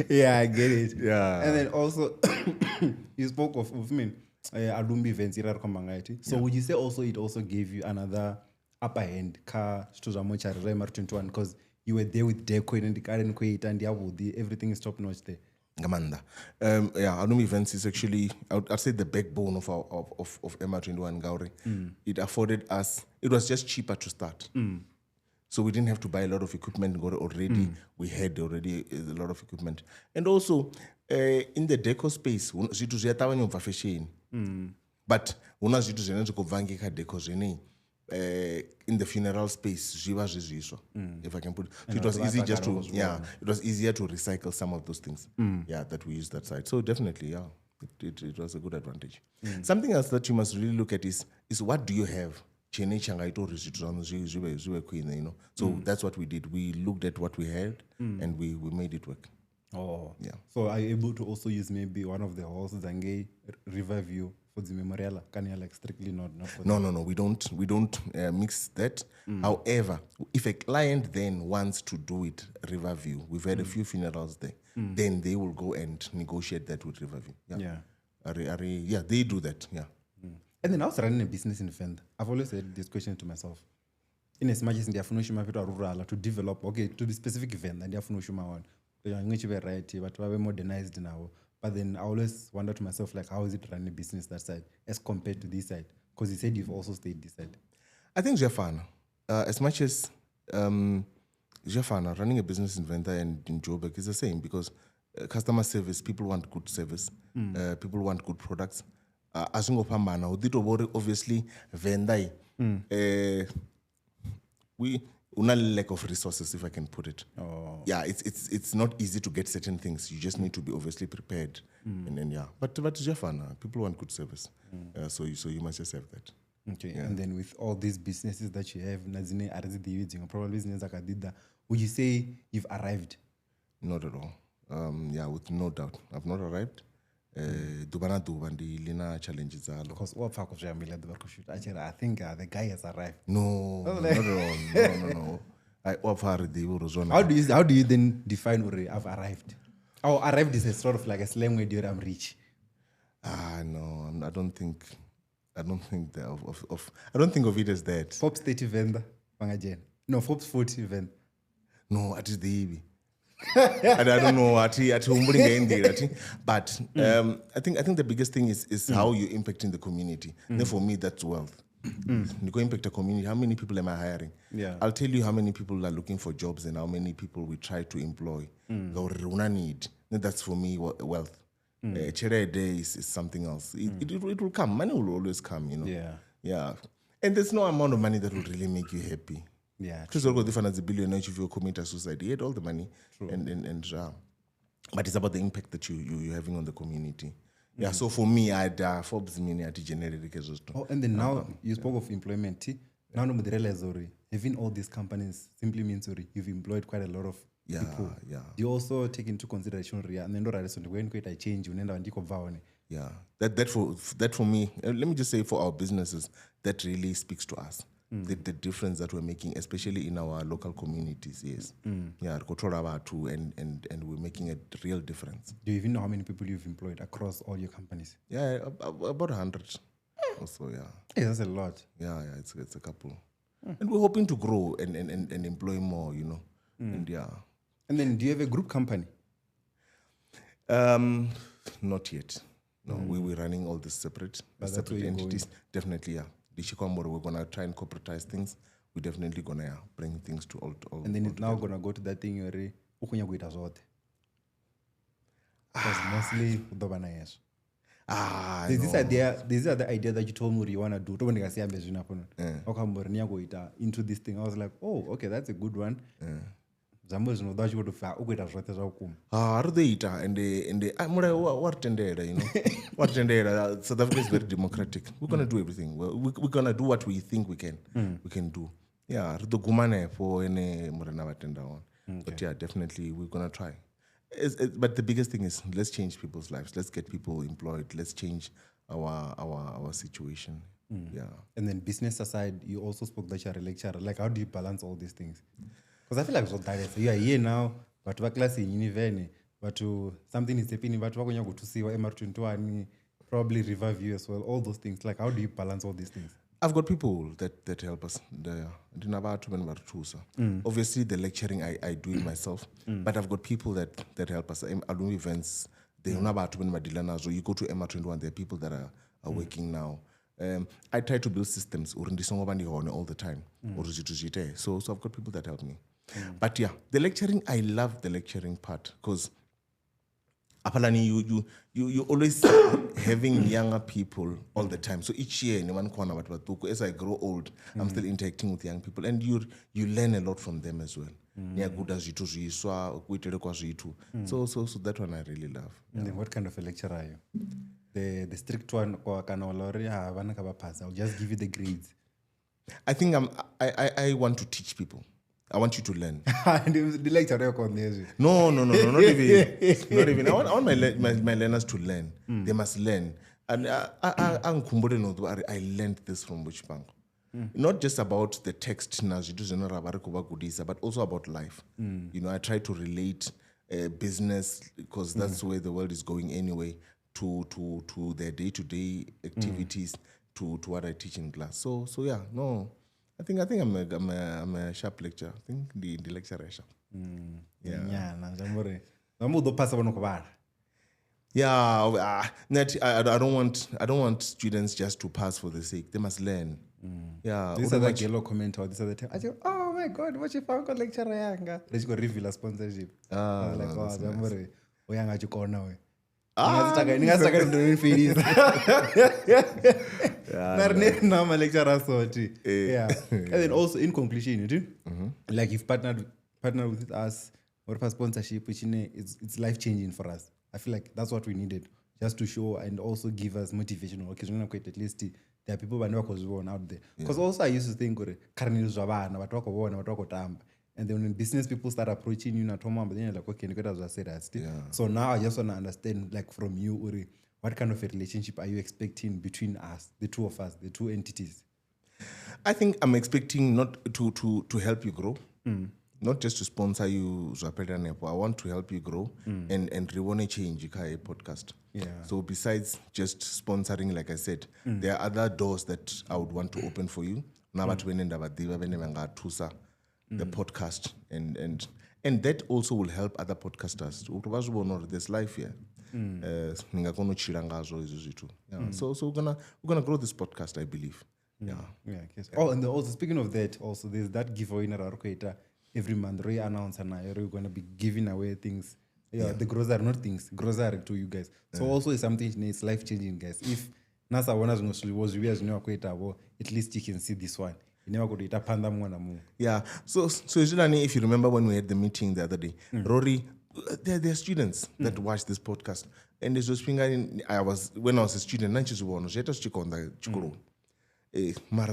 Yeah, I get it. Yeah. And then also you spoke of Alumbi events. So would you say also it also gave you another upper hand car MR21 because you were there with Deco and the car and everything is top notch there? Ngamanda. Alumni events is actually, I'd say, the backbone of our of MR21 Gauri. It afforded us, it was just cheaper to start. So we didn't have to buy a lot of equipment already. We had already a lot of equipment. And also, in the deco space, zvitu zviatava nyobva fashion. But una zvitu zvine zvekubvangika deco zvine in the funeral space zviva zvezviswa, if I can put it. So it was easy just to, it was easier to recycle some of those things. That we used that side. So definitely, it was a good advantage. Something else that you must really look at is what do you have? So that's what we did. We looked at what we had and we made it work. Oh, yeah. So are you able to also use maybe one of the halls, Zange River View for the memorial? Can you like strictly not for No. We don't mix that. However, if a client then wants to do it Riverview, we've had a few funerals there. Then they will go and negotiate that with Riverview. They do that. Yeah. And then I was running a business in VENda. I've always said this question to myself. In as much as in the Afunoshima rural to develop, okay, to be specific VENda, and the Afunoshima one, I'm going to be right, but we're modernized now. But then I always wonder to myself, like, how is it running a business that side as compared to this side? Because you said you've also stayed this side. I think Tshifhango, as much as Tshifhango, running a business in VENda and in Joburg is the same because customer service, people want good service, people want good products. Obviously VENda we una lack of resources, if I can put it. It's not easy to get certain things. You just need to be obviously prepared. And then but Tshifhango, people want good service. So you must just have that. Okay. And then with all these businesses that you have, probably would you say you've arrived? Not at all. With no doubt. I've not arrived. Lina challenges because I think the guy has arrived. No, not at all. How do you then define I've arrived? Arrived is a sort of like a slang word I'm rich. No, I don't think of it as that. Forbes 30 VENda, no, Forbes 40 VENda. No, it is the I don't know but I think the biggest thing is how you impact in the community. Then for me, that's wealth. You go impact a community. How many people am I hiring? I'll tell you how many people are looking for jobs and how many people we try to employ. Need. That's for me wealth. A day is something else. It will come. Money will always come, Yeah. And there's no amount of money that will really make you happy. Because if a billionaire, if you commit a suicide, you had all the money. But it's about the impact that you're having on the community. So for me, I'd Forbes mini at generic as well. And then now you spoke of employment. Now no realize having all these companies simply means you've employed quite a lot of people. Do you also take into consideration and then when I change that for me, let me just say for our businesses, that really speaks to us. The difference that we're making, especially in our local communities, yes. And we're making a real difference. Do you even know how many people you've employed across all your companies? About 100 or so, Hey, that's a lot. It's a couple. And we're hoping to grow and employ more, And then do you have a group company? Not yet. No, we're running all this separate entities. Definitely, we're going to try and corporatize things. We're definitely going to bring things to all. And then it's now going to go to that thing you're because mostly this is the idea that you told me you want to do. Into this thing. I was like, oh, okay, that's a good one. And South Africa is very democratic. We're gonna do everything. We're gonna do what we think we can do. But definitely we're gonna try. But the biggest thing is let's change people's lives. Let's get people employed. Let's change our situation. And then business aside, you also spoke that you're a lecturer. Like, how do you balance all these things? Because I feel like so you are here now, but we're class in Univeni, but something is happening, but we're going to see MR21, probably Riverview as well, all those things. Like, how do you balance all these things? I've got people that help us. Obviously, the lecturing I do it myself, but I've got people that help us. Aluwani events, you go to MR21, there are people that are working now. I try to build systems all the time. So I've got people that help me. But yeah, the lecturing, I love the lecturing part because apparently you always having younger people all the time. So each year, as I grow old, I'm still interacting with young people, and you learn a lot from them as well. So that one I really love. And then what kind of a lecturer are you? The strict one, or I'll just give you the grades. I think I want to teach people. I want you to learn. The lecturer No, not even. Not even. I want my learners to learn. They must learn. And I learned this from Tshifhango. Not just about the text, but also about life. I try to relate business, because that's where the world is going anyway, to their day-to-day activities, to what I teach in class. So yeah, no. I think I'm a sharp lecturer. I think the lecturer is sharp. Yeah, I don't want students just to pass for the sake. They must learn. Yeah. This other yellow comment or this other time. I say, oh my God, what you found lecturer yanga? Let's go reveal a sponsorship. Like, oh, Zamore, we are going to go now. Yeah. And then also in conclusion, like you've partnered with us or for sponsorship, which it's life changing for us. I feel like that's what we needed, just to show and also give us motivation. Okay, at least there are people who are out there. Because also I used to think, and then when business people start approaching you, but then you're like, okay, so now I just want to understand, like from you, Uri, what kind of a relationship are you expecting between us, the two of us, the two entities? I think I'm expecting not to help you grow, not just to sponsor you. I want to help you grow and want to change your podcast. Yeah. So besides just sponsoring, like I said, there are other doors that I would want to open for you. The podcast and that also will help other podcasters. There's life here. So we're gonna grow this podcast, I believe. Yeah. Oh, and also speaking of that, also there's that giveaway in our every month. We announce and we're gonna be giving away things. The grocery, not things, grocery to you guys. So also it's something it's life changing, guys. If NASA was at least you can see this one. Yeah. So if you remember when we had the meeting the other day, Rory, there are students that watch this podcast, and there's just when I was a student,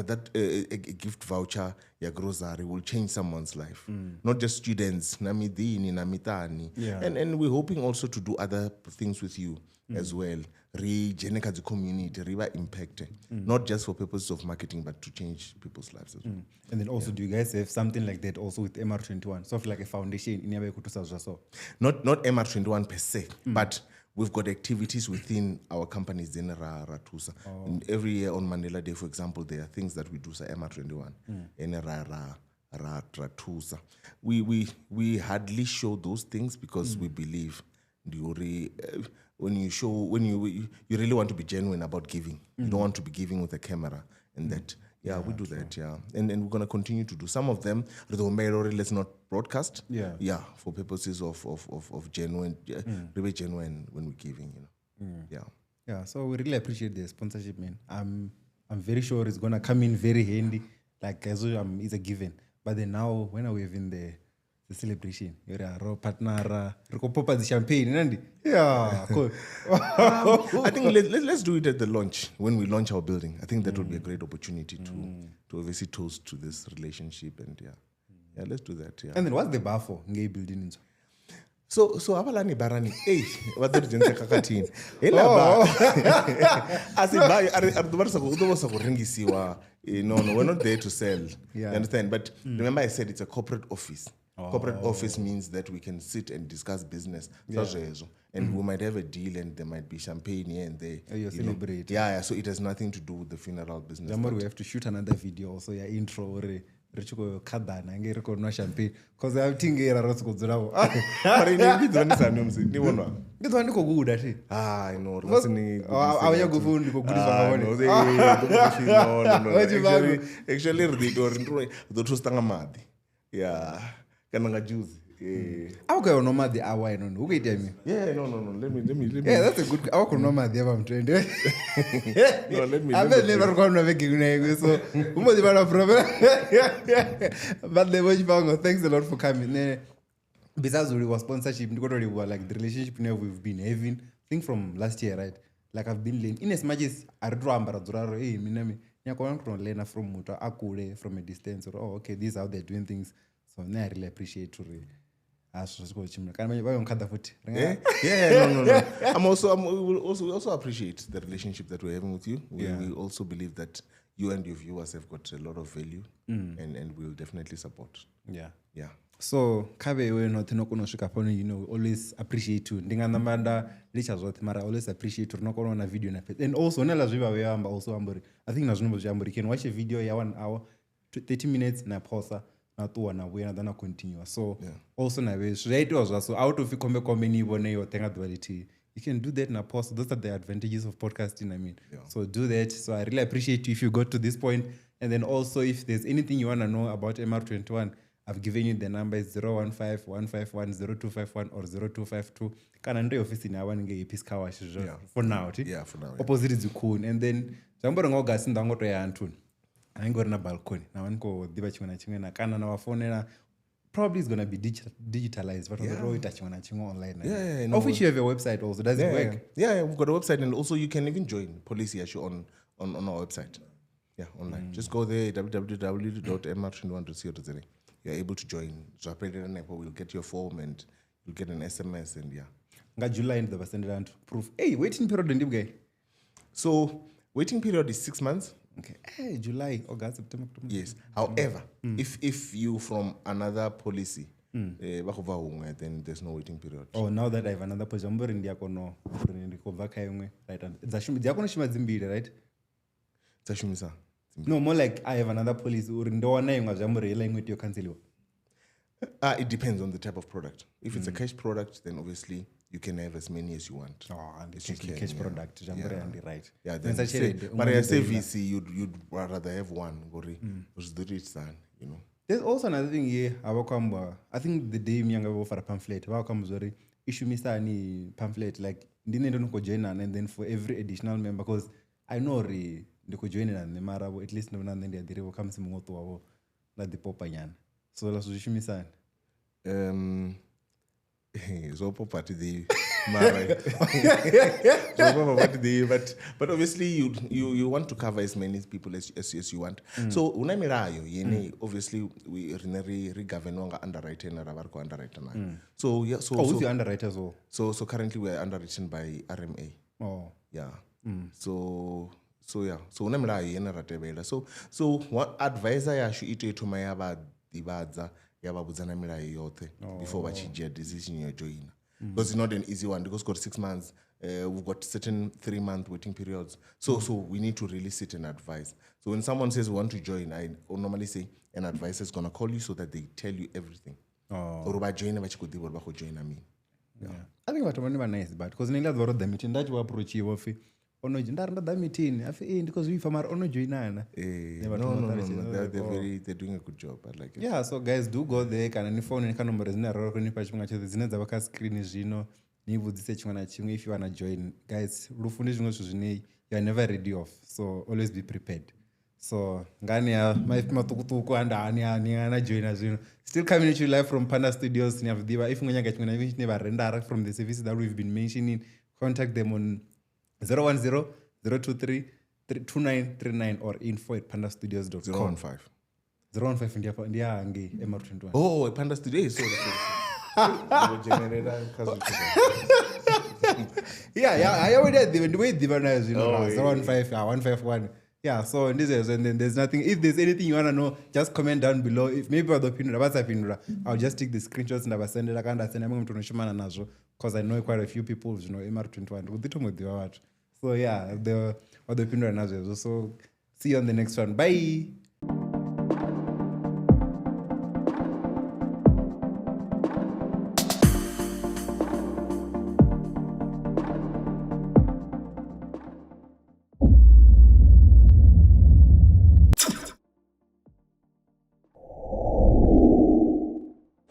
that a gift voucher, your grocery will change someone's life. Not just students, namidini, namitani. And we're hoping also to do other things with you as well. Regenerate the community, impact, not just for purposes of marketing, but to change people's lives as well. And then also, do you guys have something like that also with MR21? Sort of like a foundation in Not MR21 per se, but we've got activities within our companies in Ratusa. Every year on Mandela Day, for example, there are things that we do for MR21 in Ratusa. We hardly show those things because we believe when you really want to be genuine about giving. You don't want to be giving with a camera and that. Yeah, we do that, And we're going to continue to do some of them. Let's not broadcast. Yeah, for purposes of genuine, really genuine when we're giving, Yeah, so we really appreciate the sponsorship, man. I'm very sure it's going to come in very handy. Like, it's a given. But then now, when are we having the celebration? You're a partner, the champagne, yeah, cool. I think let's do it at the launch, when we launch our building. I think that would be a great opportunity to obviously toast to this relationship, and yeah, let's do that. Yeah. And then what's the bar for Ngay building? So abalani barani, hey, what did you say? No, we're not there to sell. You understand? But remember, I said it's a corporate office. Corporate office means that we can sit and discuss business. And we might have a deal and there might be champagne here and there. You celebrate. Yeah, so it has nothing to do with the funeral business. We have to shoot another video also, intro or richiko kadana ngeri no champagne because I think era rotsukudzurawo. Ndizwa ndiko kuda thi. I know. Awuya kufundi kokudizwa ngabone. Actually ndo stanga madi. Yeah. Kana nga juice. Okay, no madi awa no. Ukuita mi. Yeah, no. Let me. Yeah, that's a good. Awako no madi aba mtrend. No, let me. I've never gone to make it so. Umodi bana problem. But the Tshifhango, thanks a lot for coming. Besides our sponsorship, like the relationship we've been having, I think from last year, right? Like I've been learning. In as much as I draw ambassador, minami. Learn from Mudau, akule from a distance. Or okay, this is how they're doing things. So I really appreciate to no. We also appreciate the relationship that we're having with you. We also believe that you and your viewers have got a lot of value, and we'll definitely support. Yeah. So kabe we not always appreciate you. Ndinganamanda licha mara always appreciate you. Nokona na video na and also nela zviva we amba also ambori. I think nazvino zvambori you can watch a video ya 1 hour 30 minutes na pause. Then continue. So also now so out of you can do that in a post. Those are the advantages of podcasting. I mean, so do that. So I really appreciate you if you got to this point. And then also if there's anything you want to know about MR21, I've given you the number is 015-151-0251 or 0252. Can I do office in our for now? For now. Opposite is cool. And then somebody go gas in the Angoto I'm going to balcony. Now I'm going to chingena kana na phone probably is going to be digitalized, but online. Of which you have a website also. Does it work? Yeah, we've got a website, and also you can even join policy issue on our website. Yeah, online. Just go there www.mr21.co.za. You're able to join. So we'll get your form and you'll get an SMS and July and the percent proof. Hey, waiting period and guy. So waiting period is 6 months. Okay. Hey, July, August, September, October. Yes. However, if you from another policy, then there's no waiting period. Oh, now that I have another policy, I'm right? Right? No, more like I have another policy. It depends on the type of product. If it's a cash product, then obviously you can have as many as you want. And it's cash product. Right. Yeah. Then but I say VC, you'd rather have one. Because the rich son, There's also another thing here. I think the day me go for a pamphlet. Issue me any pamphlet like didn't join and then for every additional member because I know they could join and the mara at least no then they will come some more like the popanyan. So that's what you sign. So party the but obviously you want to cover as many people as you want. So unamirayo obviously we govern underwriter and underwriter now. So who's the underwriter as well? So currently we are underwritten by RMA. So unamirayo yena so what advisor ya should ito to my divadza yababudzana milayo yote before vachijia decision yo join. Because it's not an easy one because we've got 6 months, we've got certain 3-month waiting periods. So we need to really sit and advise. So when someone says we want to join, I normally say an advisor is gonna call you so that they tell you everything. Or by join join I think what one nice but because nila dwaro the meeting that you approach you off ono ndaranda da meeting afi because we famar ono joinana they're doing a good job. I like it. Yeah, so guys do go there kana ni phone kana number zina raro kuni pa chimwe chacho zina za baka screen zvino ni vudzise chimwana chimwe if you wanna join guys rufundi zvimwe zvine you are never ready off, so always be prepared. So ngani ya matukutuku andani ana join zvino still coming to you live from Panda Studios ni avdiwa if ngonyanga chimwe na ne ba render from the services that we've been mentioning. Contact them on 010-023-2939 or info@pandastudios.com. 015 ndia nge MR21. Oh, Panda Studios. Sorry. Yeah, I already had the way divana 015 151 Yeah, so this is, and then there's nothing. If there's anything you want to know, just comment down below. If maybe I'll just take the screenshots and I'll send it. I can't send them because I know quite a few people, MR21. So yeah, the pinura. So see you on the next one. Bye.